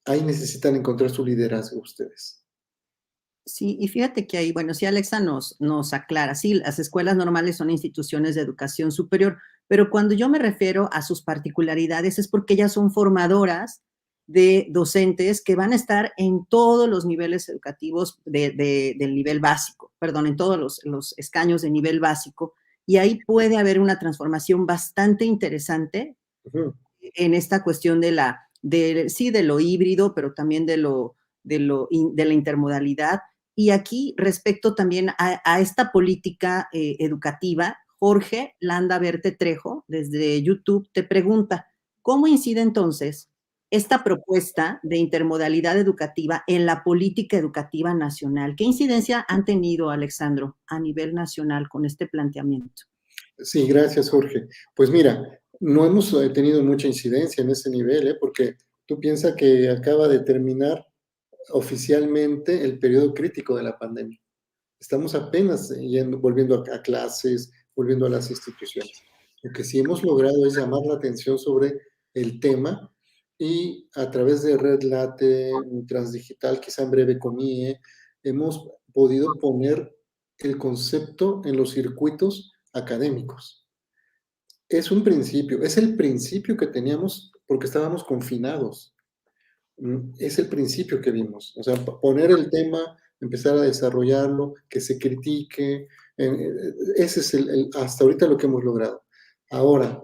Ahí necesitan encontrar su liderazgo ustedes. Sí, y fíjate que ahí, bueno, sí, Alexa nos aclara, sí, las escuelas normales son instituciones de educación superior, pero cuando yo me refiero a sus particularidades es porque ellas son formadoras de docentes que van a estar en todos los niveles educativos del nivel básico, perdón, en todos los escaños de nivel básico, y ahí puede haber una transformación bastante interesante Ujú. en esta cuestión sí, de lo híbrido, pero también de la intermodalidad. Y aquí, respecto también a esta política educativa, Jorge Landa Verte Trejo, desde YouTube, te pregunta, ¿cómo incide entonces esta propuesta de intermodalidad educativa en la política educativa nacional? ¿Qué incidencia han tenido, Alexandro, a nivel nacional con este planteamiento? Sí, gracias, Jorge. Pues mira, no hemos tenido mucha incidencia en ese nivel, ¿eh? Porque tú piensas que acaba de terminar oficialmente el periodo crítico de la pandemia. Estamos apenas volviendo a clases, volviendo a las instituciones. Lo que sí hemos logrado es llamar la atención sobre el tema y a través de Red Late, Transdigital, quizá en breve con IE, hemos podido poner el concepto en los circuitos académicos. Es un principio, es el principio que teníamos porque estábamos confinados. Es el principio que vimos. O sea, poner el tema, empezar a desarrollarlo, que se critique. Ese es hasta ahorita lo que hemos logrado. Ahora,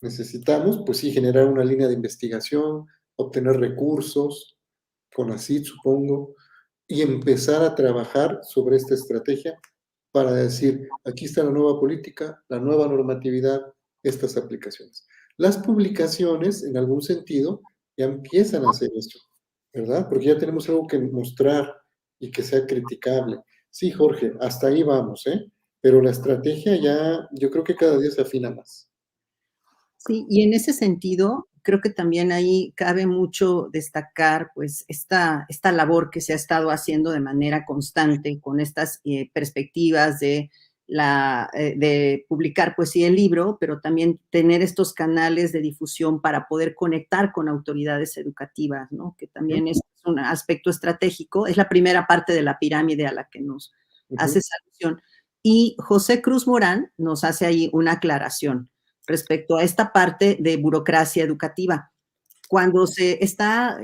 necesitamos, pues sí, generar una línea de investigación, obtener recursos, CONACYT, supongo, y empezar a trabajar sobre esta estrategia para decir, aquí está la nueva política, la nueva normatividad, estas aplicaciones. Las publicaciones, en algún sentido, ya empiezan a hacer eso, ¿verdad? Porque ya tenemos algo que mostrar y que sea criticable. Sí, Jorge, hasta ahí vamos, ¿eh? Pero la estrategia ya, yo creo que cada día se afina más. Sí, y en ese sentido, creo que también ahí cabe mucho destacar, pues, esta labor que se ha estado haciendo de manera constante con estas perspectivas de publicar, pues sí, el libro, pero también tener estos canales de difusión para poder conectar con autoridades educativas, ¿no? Que también es un aspecto estratégico, es la primera parte de la pirámide a la que nos Ujú. hace esa alusión. Y José Cruz Morán nos hace ahí una aclaración respecto a esta parte de burocracia educativa. Cuando se está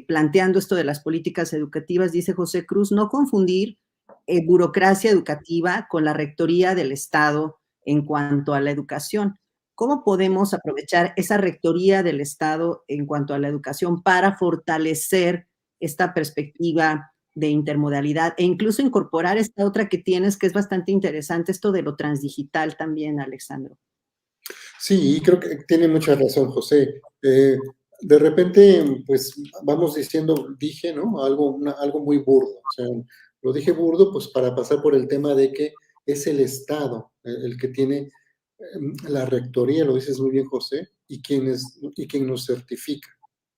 planteando esto de las políticas educativas, dice José Cruz, no confundir burocracia educativa con la rectoría del Estado en cuanto a la educación. ¿Cómo podemos aprovechar esa rectoría del Estado en cuanto a la educación para fortalecer esta perspectiva de intermodalidad e incluso incorporar esta otra que tienes que es bastante interesante, esto de lo transdigital también, Alexandro? Sí, creo que tiene mucha razón, José. De repente, pues vamos diciendo, dije, ¿no? Algo muy burdo. O sea, lo dije burdo, pues para pasar por el tema de que es el Estado el que tiene la rectoría, lo dices muy bien, José, y quien nos certifica,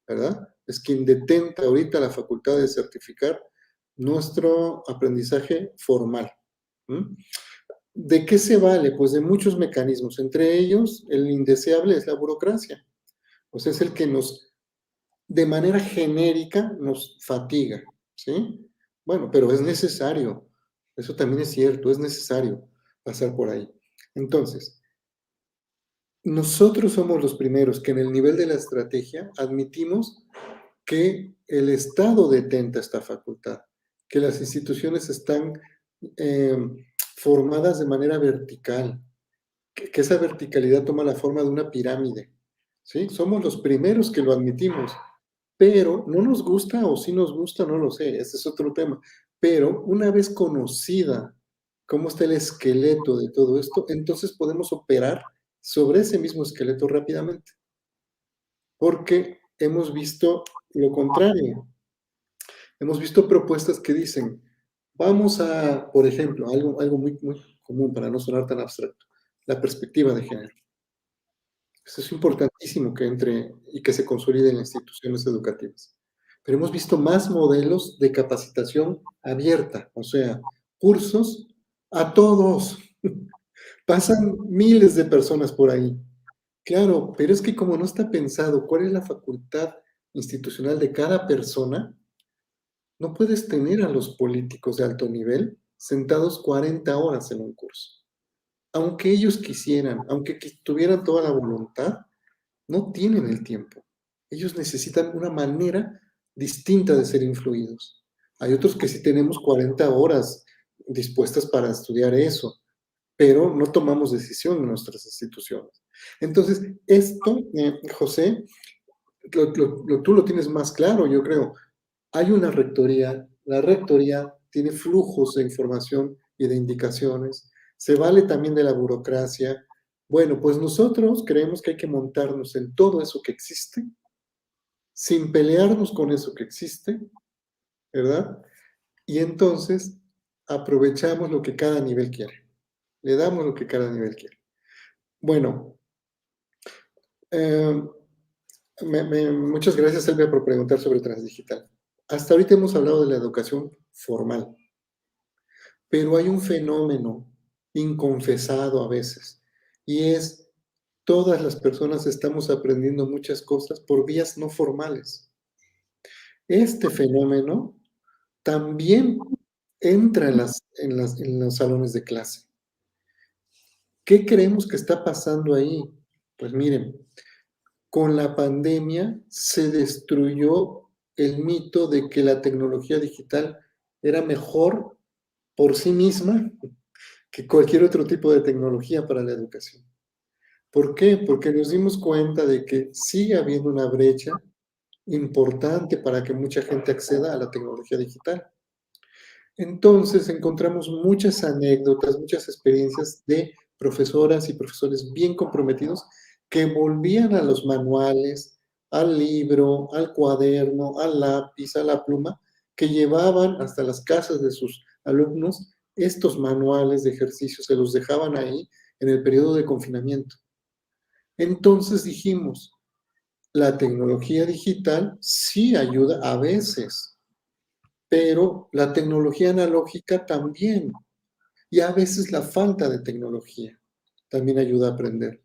¿verdad? Es quien detenta ahorita la facultad de certificar nuestro aprendizaje formal. ¿Mm? ¿De qué se vale? Pues de muchos mecanismos. Entre ellos, el indeseable es la burocracia. O sea, es el que de manera genérica, nos fatiga, ¿sí? Bueno, pero es necesario. Eso también es cierto, es necesario pasar por ahí. Entonces, nosotros somos los primeros que en el nivel de la estrategia admitimos que el Estado detenta esta facultad, que las instituciones están eh, formadas de manera vertical, que esa verticalidad toma la forma de una pirámide, ¿sí? Somos los primeros que lo admitimos, pero no nos gusta o si nos gusta, no lo sé, ese es otro tema. Pero una vez conocida cómo está el esqueleto de todo esto, entonces podemos operar sobre ese mismo esqueleto rápidamente, porque hemos visto lo contrario. Hemos visto propuestas que dicen, vamos a, por ejemplo, algo muy común para no sonar tan abstracto, la perspectiva de género. Eso es importantísimo que entre y que se consolide en las instituciones educativas. Pero hemos visto más modelos de capacitación abierta, o sea, cursos a todos. Pasan miles de personas por ahí. Claro, pero es que como no está pensado cuál es la facultad institucional de cada persona, No puedes tener a los políticos de alto nivel sentados 40 horas en un curso. Aunque ellos quisieran, aunque tuvieran toda la voluntad, no tienen el tiempo. Ellos necesitan una manera distinta de ser influidos. Hay otros que sí tenemos 40 horas dispuestas para estudiar eso, pero no tomamos decisión en nuestras instituciones. Entonces, esto, José, tú lo tienes más claro, yo creo. Hay una rectoría, la rectoría tiene flujos de información y de indicaciones, se vale también de la burocracia. Bueno, pues nosotros creemos que hay que montarnos en todo eso que existe, sin pelearnos con eso que existe, ¿verdad? Y entonces aprovechamos lo que cada nivel quiere, le damos lo que cada nivel quiere. Bueno, muchas gracias, Elvia, por preguntar sobre Transdigital. Hasta ahorita hemos hablado de la educación formal, pero hay un fenómeno inconfesado a veces, y es todas las personas estamos aprendiendo muchas cosas por vías no formales. Este fenómeno también entra en los salones de clase. ¿Qué creemos que está pasando ahí? Pues miren, con la pandemia se destruyó el mito de que la tecnología digital era mejor por sí misma que cualquier otro tipo de tecnología para la educación. ¿Por qué? Porque nos dimos cuenta de que sigue habiendo una brecha importante para que mucha gente acceda a la tecnología digital. Entonces encontramos muchas anécdotas, muchas experiencias de profesoras y profesores bien comprometidos que volvían a los manuales, al libro, al cuaderno, al lápiz, a la pluma, que llevaban hasta las casas de sus alumnos estos manuales de ejercicios, se los dejaban ahí en el periodo de confinamiento. Entonces dijimos, la tecnología digital sí ayuda a veces, pero la tecnología analógica también. Y a veces la falta de tecnología también ayuda a aprender.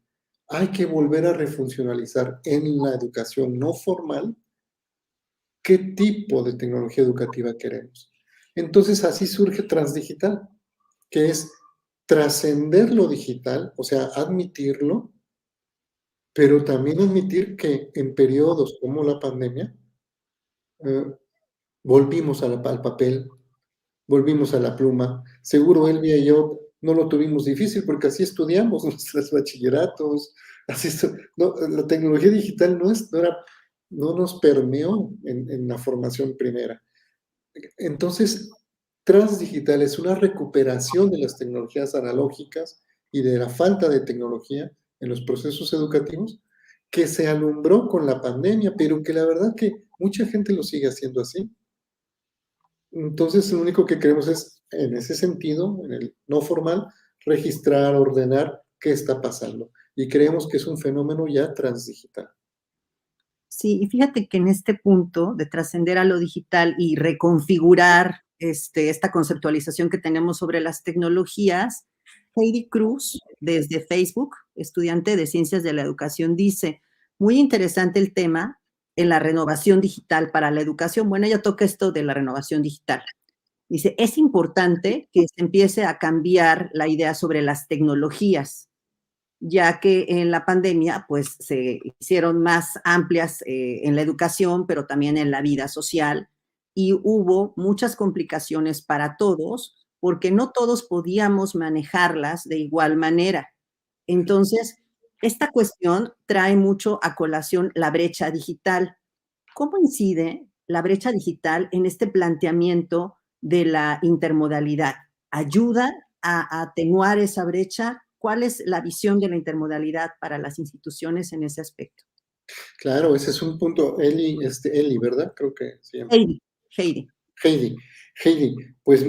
Hay que volver a refuncionalizar en la educación no formal qué tipo de tecnología educativa queremos. Entonces así surge Transdigital, que es trascender lo digital, o sea, admitirlo, pero también admitir que en periodos como la pandemia, eh, volvimos al papel, volvimos a la pluma. Seguro Elvia y yo no lo tuvimos difícil porque así estudiamos nuestros bachilleratos. No, la tecnología digital no nos permeó en la formación primera. Entonces, Transdigital es una recuperación de las tecnologías analógicas y de la falta de tecnología en los procesos educativos que se alumbró con la pandemia, pero que la verdad que mucha gente lo sigue haciendo así. Entonces, lo único que queremos es, en ese sentido, en el no formal, registrar, ordenar qué está pasando. Y creemos que es un fenómeno ya transdigital. Sí, y fíjate que en este punto de trascender a lo digital y reconfigurar esta conceptualización que tenemos sobre las tecnologías, Heidi Cruz, desde Facebook, estudiante de Ciencias de la Educación, dice, muy interesante el tema en la renovación digital para la educación. Bueno, ella toca esto de la renovación digital. Dice, es importante que se empiece a cambiar la idea sobre las tecnologías, ya que en la pandemia pues se hicieron más amplias en la educación, pero también en la vida social, y hubo muchas complicaciones para todos, porque no todos podíamos manejarlas de igual manera. Entonces, esta cuestión trae mucho a colación la brecha digital. ¿Cómo incide la brecha digital en este planteamiento de la intermodalidad? ¿Ayuda a atenuar esa brecha? ¿Cuál es la visión de la intermodalidad para las instituciones en ese aspecto? Claro, ese es un punto. Eli, ¿verdad? Creo que se llama. Heidi, Heidi. Heidi, Heidi, pues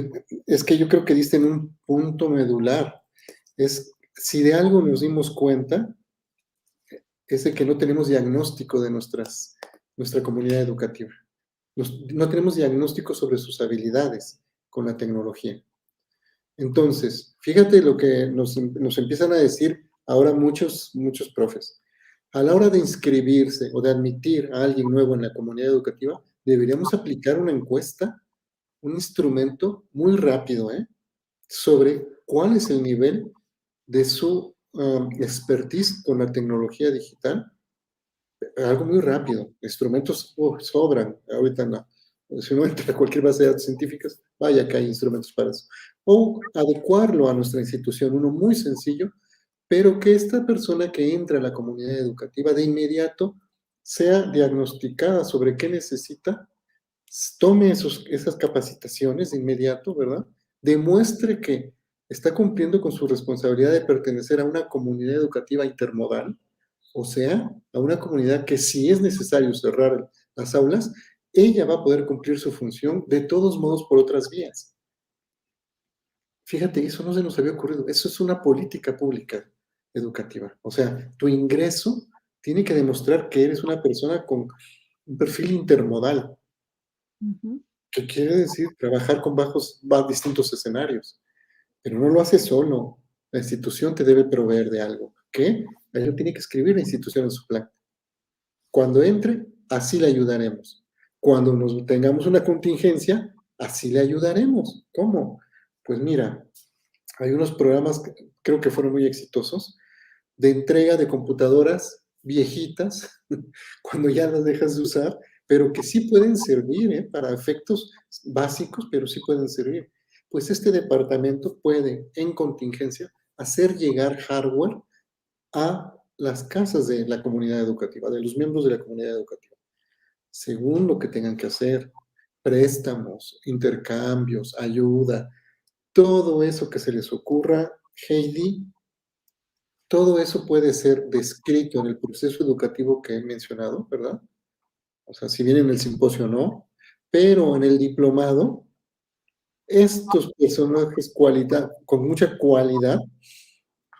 es que yo creo que diste en un punto medular. Si de algo nos dimos cuenta, es de que no tenemos diagnóstico de nuestra comunidad educativa. No tenemos diagnóstico sobre sus habilidades con la tecnología. Entonces, fíjate lo que nos empiezan a decir ahora muchos profes. A la hora de inscribirse o de admitir a alguien nuevo en la comunidad educativa, deberíamos aplicar una encuesta un instrumento muy rápido, sobre cuál es el nivel de su expertise con la tecnología digital. Algo muy rápido. Instrumentos sobran. Ahorita no. Si uno entra a cualquier base de datos científicas, vaya que hay instrumentos para eso. O adecuarlo a nuestra institución, uno muy sencillo, pero que esta persona que entra a la comunidad educativa de inmediato sea diagnosticada sobre qué necesita, tome esas capacitaciones de inmediato, ¿verdad? Demuestre que está cumpliendo con su responsabilidad de pertenecer a una comunidad educativa intermodal, o sea, a una comunidad que si es necesario cerrar las aulas, ella va a poder cumplir su función de todos modos por otras vías. Fíjate, eso no se nos había ocurrido. Eso es una política pública educativa. O sea, tu ingreso tiene que demostrar que eres una persona con un perfil intermodal, que quiere decir trabajar con distintos escenarios, pero no lo hace solo. La institución te debe proveer de algo. ¿Qué? Ahí lo tiene que escribir la institución en su plan. Cuando entre, así le ayudaremos. Cuando tengamos una contingencia, así le ayudaremos. ¿Cómo? Pues mira, hay unos programas que creo que fueron muy exitosos de entrega de computadoras viejitas cuando ya las dejas de usar, pero que sí pueden servir para efectos básicos, pero sí pueden servir. Pues este departamento puede, en contingencia, hacer llegar hardware a las casas de la comunidad educativa, de los miembros de la comunidad educativa, según lo que tengan que hacer, préstamos, intercambios, ayuda, todo eso que se les ocurra, Heidi, todo eso puede ser descrito en el proceso educativo que he mencionado, ¿verdad? O sea, si bien en el simposio no, pero en el diplomado, estos personajes con mucha cualidad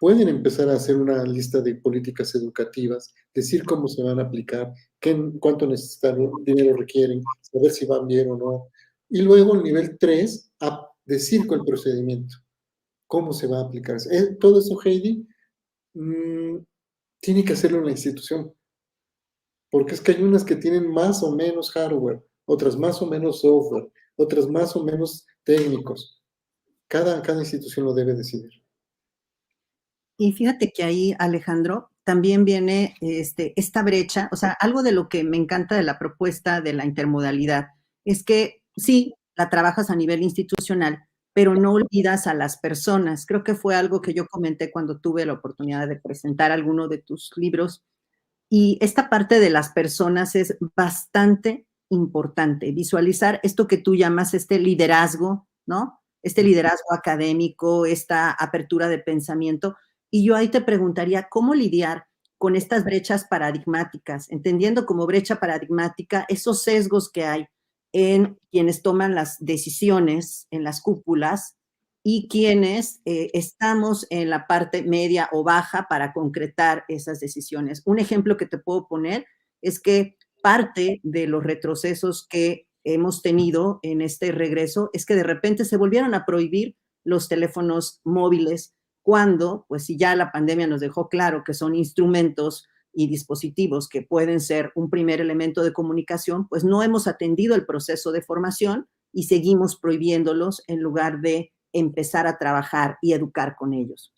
pueden empezar a hacer una lista de políticas educativas, decir cómo se van a aplicar, cuánto dinero requieren, saber si van bien o no. Y luego el nivel 3, a decir con el procedimiento, cómo se va a aplicar. Todo eso, Heidi, tiene que hacerlo en la institución, porque es que hay unas que tienen más o menos hardware, otras más o menos software, otras más o menos técnicos. Cada institución lo debe decidir. Y fíjate que ahí, Alejandro, también viene esta brecha, o sea, algo de lo que me encanta de la propuesta de la intermodalidad es que sí, la trabajas a nivel institucional, pero no olvidas a las personas. Creo que fue algo que yo comenté cuando tuve la oportunidad de presentar alguno de tus libros. Y esta parte de las personas es bastante importante, visualizar esto que tú llamas este liderazgo, ¿no? Este liderazgo académico, esta apertura de pensamiento. Y yo ahí te preguntaría, ¿cómo lidiar con estas brechas paradigmáticas? Entendiendo como brecha paradigmática esos sesgos que hay en quienes toman las decisiones en las cúpulas y quienes estamos en la parte media o baja para concretar esas decisiones. Un ejemplo que te puedo poner es que parte de los retrocesos que hemos tenido en este regreso es que de repente se volvieron a prohibir los teléfonos móviles cuando, pues si ya la pandemia nos dejó claro que son instrumentos y dispositivos que pueden ser un primer elemento de comunicación, pues no hemos atendido el proceso de formación y seguimos prohibiéndolos en lugar de empezar a trabajar y educar con ellos.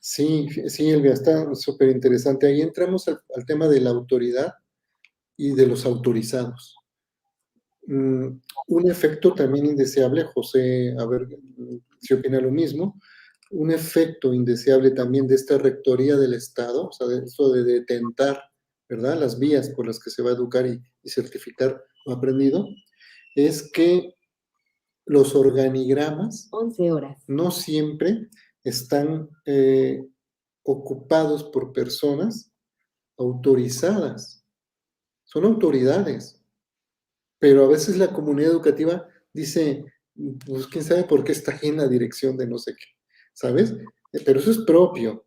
Sí, sí, Elvia, está súper interesante. Ahí entramos al tema de la autoridad y de los autorizados. Un efecto también indeseable, José, a ver si opina lo mismo, un efecto indeseable también de esta rectoría del Estado, o sea, de eso de detentar, ¿verdad?, las vías por las que se va a educar y certificar lo aprendido, es que los organigramas 11 horas. No siempre están ocupados por personas autorizadas. Son autoridades, pero a veces la comunidad educativa dice, pues quién sabe por qué está ahí en la dirección de no sé qué, ¿sabes? Pero eso es propio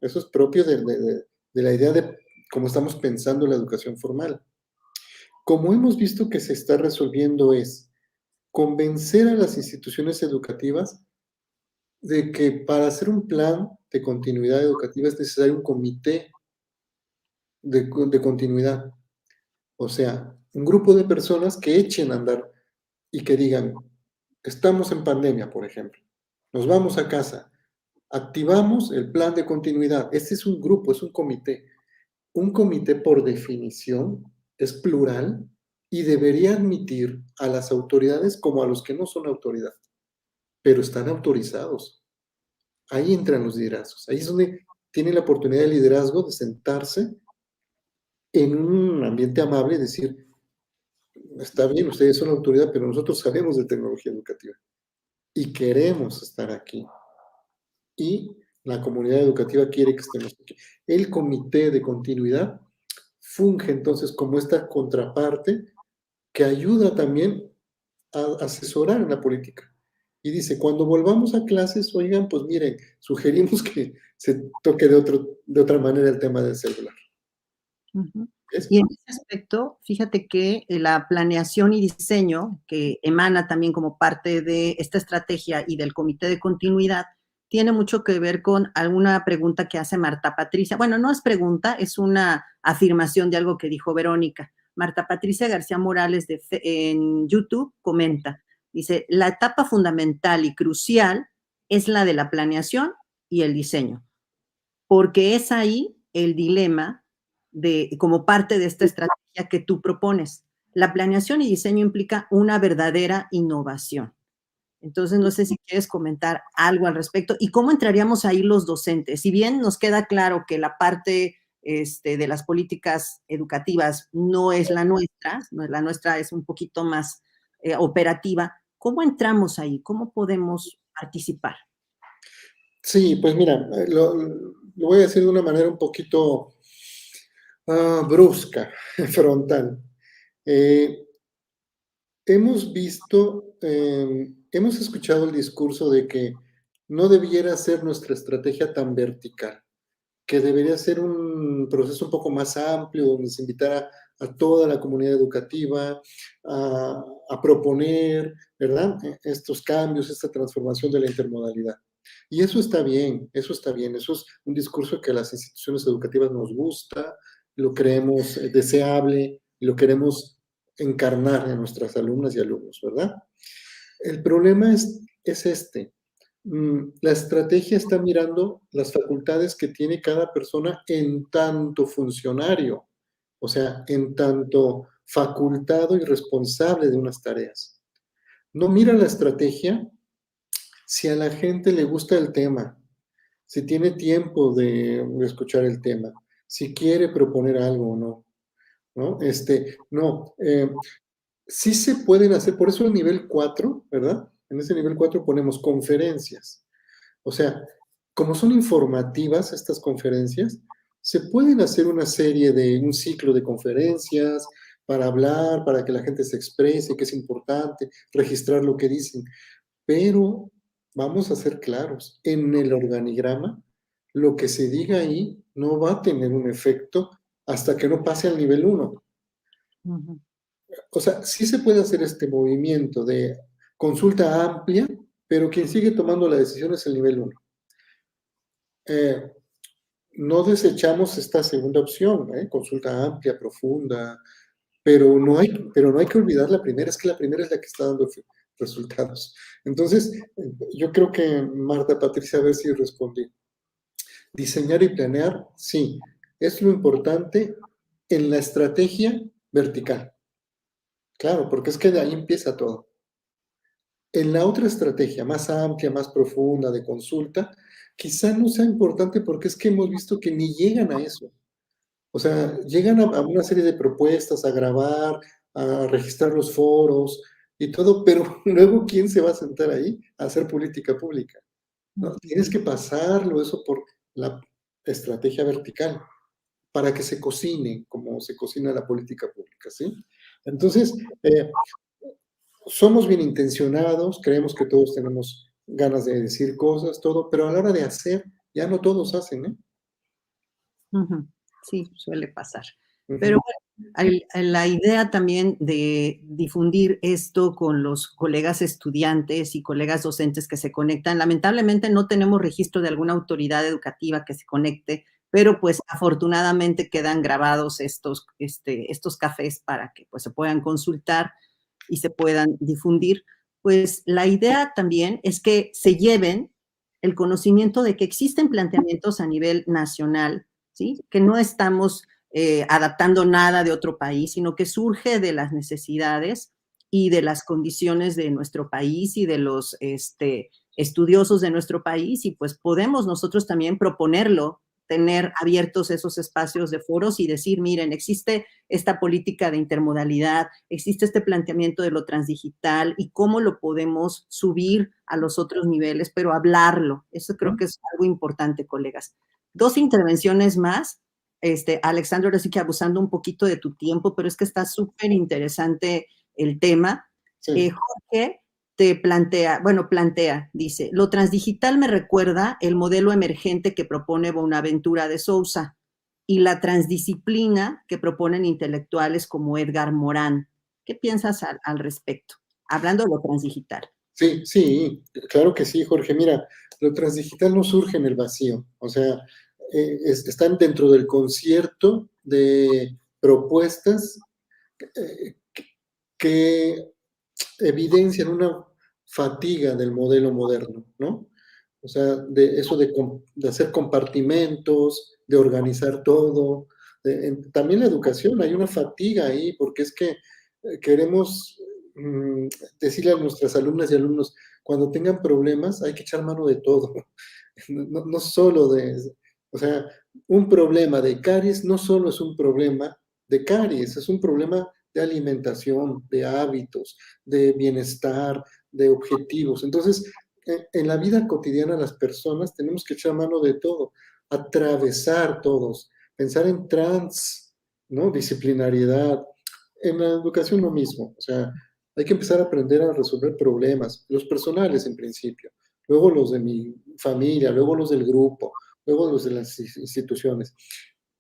de la idea de cómo estamos pensando la educación formal. Como hemos visto que se está resolviendo es convencer a las instituciones educativas de que para hacer un plan de continuidad educativa es necesario un comité de continuidad. O sea, un grupo de personas que echen a andar y que digan, estamos en pandemia, por ejemplo, nos vamos a casa, activamos el plan de continuidad. Este es un grupo, es un comité. Un comité, por definición, es plural y debería admitir a las autoridades como a los que no son autoridad, pero están autorizados. Ahí entran los liderazgos. Ahí es donde tienen la oportunidad de liderazgo de sentarse en un ambiente amable y decir, está bien, ustedes son autoridad, pero nosotros sabemos de tecnología educativa y queremos estar aquí. Y la comunidad educativa quiere que estemos aquí. El comité de continuidad funge entonces como esta contraparte que ayuda también a asesorar en la política. Y dice, cuando volvamos a clases, oigan, pues miren, sugerimos que se toque de otra manera el tema del celular. Uh-huh. Y en ese aspecto, fíjate que la planeación y diseño, que emana también como parte de esta estrategia y del comité de continuidad, tiene mucho que ver con alguna pregunta que hace Marta Patricia. Bueno, no es pregunta, es una afirmación de algo que dijo Verónica. Marta Patricia García Morales en YouTube comenta, dice, la etapa fundamental y crucial es la de la planeación y el diseño, porque es ahí el dilema como parte de esta estrategia que tú propones. La planeación y diseño implica una verdadera innovación. Entonces, no sé si quieres comentar algo al respecto y cómo entraríamos ahí los docentes. Si bien nos queda claro que la parte de las políticas educativas no es la nuestra es un poquito más operativa, ¿cómo entramos ahí? ¿Cómo podemos participar? Sí, pues mira, lo voy a decir de una manera un poquito brusca, frontal. Hemos visto, hemos escuchado el discurso de que no debiera ser nuestra estrategia tan vertical, que debería ser un proceso un poco más amplio, donde se invitara a toda la comunidad educativa a proponer, ¿verdad? Estos cambios, esta transformación de la intermodalidad. Y eso está bien, eso está bien, eso es un discurso que a las instituciones educativas nos gusta, lo creemos deseable, lo queremos encarnar en nuestras alumnas y alumnos, ¿verdad? El problema es este. La estrategia está mirando las facultades que tiene cada persona en tanto funcionario, o sea, en tanto facultado y responsable de unas tareas. No mira la estrategia si a la gente le gusta el tema, si tiene tiempo de escuchar el tema, si quiere proponer algo o no. ¿No? Sí se pueden hacer, por eso el nivel 4, ¿verdad? En ese nivel 4 ponemos conferencias. O sea, como son informativas estas conferencias, se pueden hacer una serie un ciclo de conferencias para hablar, para que la gente se exprese, que es importante, registrar lo que dicen. Pero vamos a ser claros, en el organigrama, lo que se diga ahí no va a tener un efecto hasta que no pase al nivel 1. Uh-huh. O sea, sí se puede hacer este movimiento de consulta amplia, pero quien sigue tomando la decisión es el nivel 1. No desechamos esta segunda opción, consulta amplia, profunda, pero no hay que olvidar la primera, es que la primera es la que está dando resultados. Entonces, yo creo que Marta Patricia, a ver si respondí. Diseñar y planear, sí, es lo importante en la estrategia vertical. Claro, porque es que de ahí empieza todo. En la otra estrategia, más amplia, más profunda, de consulta, quizá no sea importante porque es que hemos visto que ni llegan a eso. O sea, llegan a una serie de propuestas, a grabar, a registrar los foros y todo, pero luego, ¿quién se va a sentar ahí a hacer política pública? ¿No? Tienes que pasarlo eso por la estrategia vertical para que se cocine como se cocina la política pública, ¿sí? Entonces, somos bien intencionados, creemos que todos tenemos ganas de decir cosas, todo, pero a la hora de hacer, ya no todos hacen, ¿eh? Uh-huh. Sí, suele pasar. Uh-huh. Pero bueno, la idea también de difundir esto con los colegas estudiantes y colegas docentes que se conectan, lamentablemente no tenemos registro de alguna autoridad educativa que se conecte, pero pues afortunadamente quedan grabados estos cafés para que pues se puedan consultar y se puedan difundir. pues la idea también es que se lleven el conocimiento de que existen planteamientos a nivel nacional, ¿sí? Que no estamos adaptando nada de otro país, sino que surge de las necesidades y de las condiciones de nuestro país y de los estudiosos de nuestro país, y pues podemos nosotros también proponerlo, tener abiertos esos espacios de foros y decir, miren, existe esta política de intermodalidad, existe este planteamiento de lo transdigital y cómo lo podemos subir a los otros niveles, pero hablarlo. Eso creo que es algo importante, colegas. Dos intervenciones más. Alexandra, ahora sí que abusando un poquito de tu tiempo, pero es que está súper interesante el tema. Sí. Jorge te plantea, dice, lo transdigital me recuerda el modelo emergente que propone Bonaventura de Sousa y la transdisciplina que proponen intelectuales como Edgar Morán. ¿Qué piensas al respecto? Hablando de lo transdigital. Sí, sí, claro que sí, Jorge. Mira, lo transdigital no surge en el vacío, o sea, están dentro del concierto de propuestas eh, que evidencian una fatiga del modelo moderno, ¿no? O sea, de eso de hacer compartimentos, de organizar todo. También la educación, hay una fatiga ahí, porque es que queremos decirle a nuestras alumnas y alumnos, cuando tengan problemas hay que echar mano de todo, no solo o sea, un problema de caries no solo es un problema de caries, es un problema de alimentación, de hábitos, de bienestar, de objetivos. Entonces, en la vida cotidiana las personas tenemos que echar mano de todo, atravesar todos, pensar en ¿no? Disciplinariedad. En la educación lo mismo, o sea, hay que empezar a aprender a resolver problemas, los personales en principio, luego los de mi familia, luego los del grupo, luego los de las instituciones.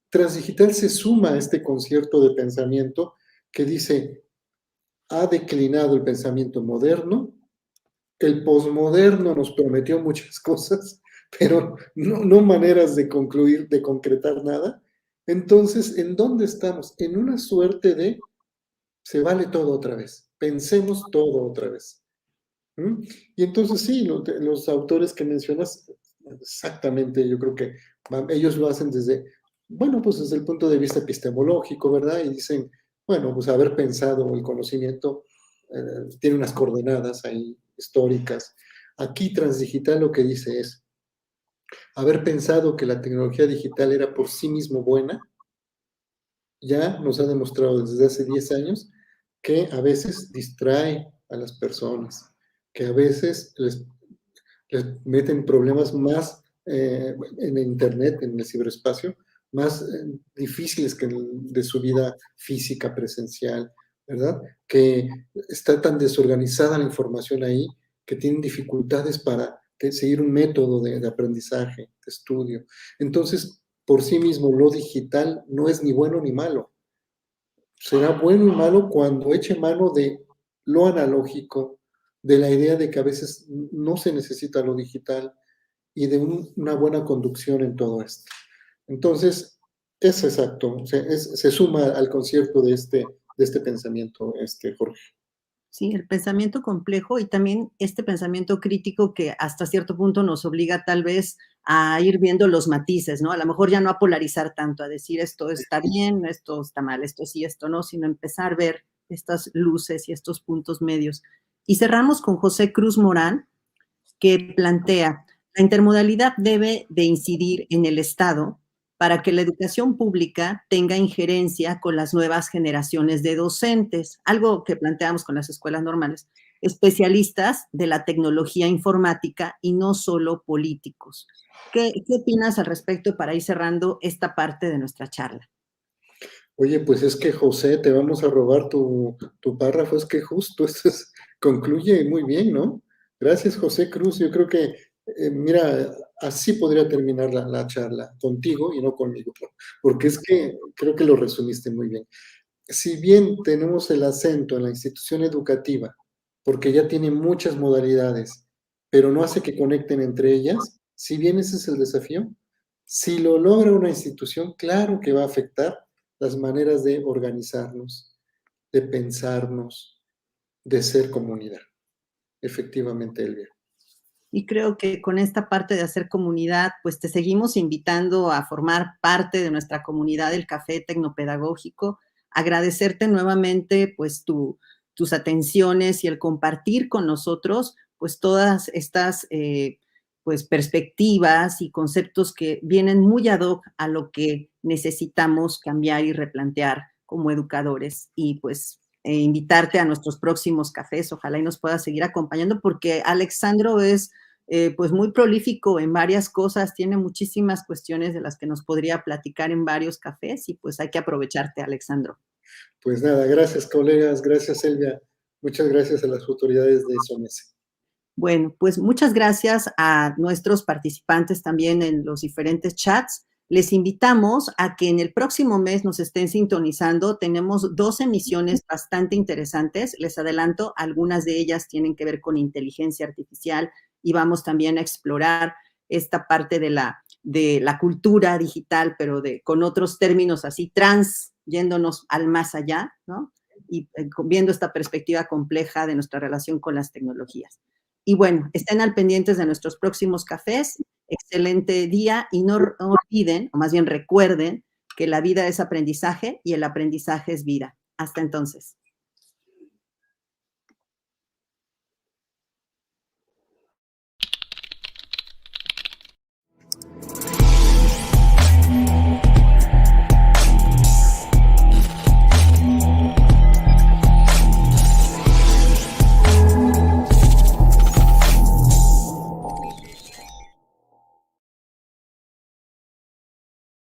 Transdigital se suma a este concierto de pensamiento que dice, ha declinado el pensamiento moderno, el posmoderno nos prometió muchas cosas, pero no maneras de concluir, de concretar nada. Entonces, ¿en dónde estamos? En una suerte de se vale todo otra vez, pensemos todo otra vez. ¿Mm? Y entonces sí, los autores que mencionas, exactamente, yo creo que ellos lo hacen bueno, pues desde el punto de vista epistemológico, ¿verdad? Y dicen, bueno, pues haber pensado el conocimiento tiene unas coordenadas ahí históricas. Aquí Transdigital lo que dice es, haber pensado que la tecnología digital era por sí mismo buena, ya nos ha demostrado desde hace 10 años que a veces distrae a las personas, que a veces les meten problemas más en el Internet, en el ciberespacio, más difíciles que de su vida física presencial, ¿verdad? Que está tan desorganizada la información ahí que tienen dificultades para seguir un método de aprendizaje, de estudio. Entonces, por sí mismo, lo digital no es ni bueno ni malo. Será bueno y malo cuando eche mano de lo analógico, de la idea de que a veces no se necesita lo digital y de una buena conducción en todo esto. Entonces, es exacto, se suma al concierto de este pensamiento, Jorge. Sí, el pensamiento complejo y también este pensamiento crítico que hasta cierto punto nos obliga tal vez a ir viendo los matices, ¿no? A lo mejor ya no a polarizar tanto, a decir esto está bien, esto está mal, esto sí, esto no, sino empezar a ver estas luces y estos puntos medios. Y cerramos con José Cruz Morán, que plantea, la intermodalidad debe de incidir en el Estado para que la educación pública tenga injerencia con las nuevas generaciones de docentes, algo que planteamos con las escuelas normales, especialistas de la tecnología informática y no solo políticos. ¿Qué opinas al respecto para ir cerrando esta parte de nuestra charla? Oye, pues es que José, te vamos a robar tu párrafo, es que justo concluye muy bien, ¿no? Gracias, José Cruz. Yo creo que, mira, así podría terminar la charla, contigo y no conmigo, porque es que creo que lo resumiste muy bien. Si bien tenemos el acento en la institución educativa, porque ya tiene muchas modalidades, pero no hace que conecten entre ellas, si bien ese es el desafío, si lo logra una institución, claro que va a afectar las maneras de organizarnos, de pensarnos, de ser comunidad. efectivamente, Elvia. Y creo que con esta parte de hacer comunidad, pues te seguimos invitando a formar parte de nuestra comunidad del Café Tecnopedagógico, agradecerte nuevamente pues tus atenciones y el compartir con nosotros pues todas estas pues perspectivas y conceptos que vienen muy ad hoc a lo que necesitamos cambiar y replantear como educadores. Y pues invitarte a nuestros próximos cafés, ojalá y nos pueda seguir acompañando, porque Alexandro es pues muy prolífico en varias cosas, tiene muchísimas cuestiones de las que nos podría platicar en varios cafés y pues hay que aprovecharte, Alexandro. Pues nada, gracias colegas, gracias Elvia, muchas gracias a las autoridades de SOMESE. Bueno, pues muchas gracias a nuestros participantes también en los diferentes chats. Les invitamos a que en el próximo mes nos estén sintonizando. Tenemos 2 emisiones bastante interesantes. Les adelanto, algunas de ellas tienen que ver con inteligencia artificial y vamos también a explorar esta parte de la cultura digital, pero con otros términos así, yéndonos al más allá, ¿no? Y viendo esta perspectiva compleja de nuestra relación con las tecnologías. Y bueno, estén al pendientes de nuestros próximos cafés. Excelente día y no olviden, o más bien recuerden, que la vida es aprendizaje y el aprendizaje es vida. Hasta entonces.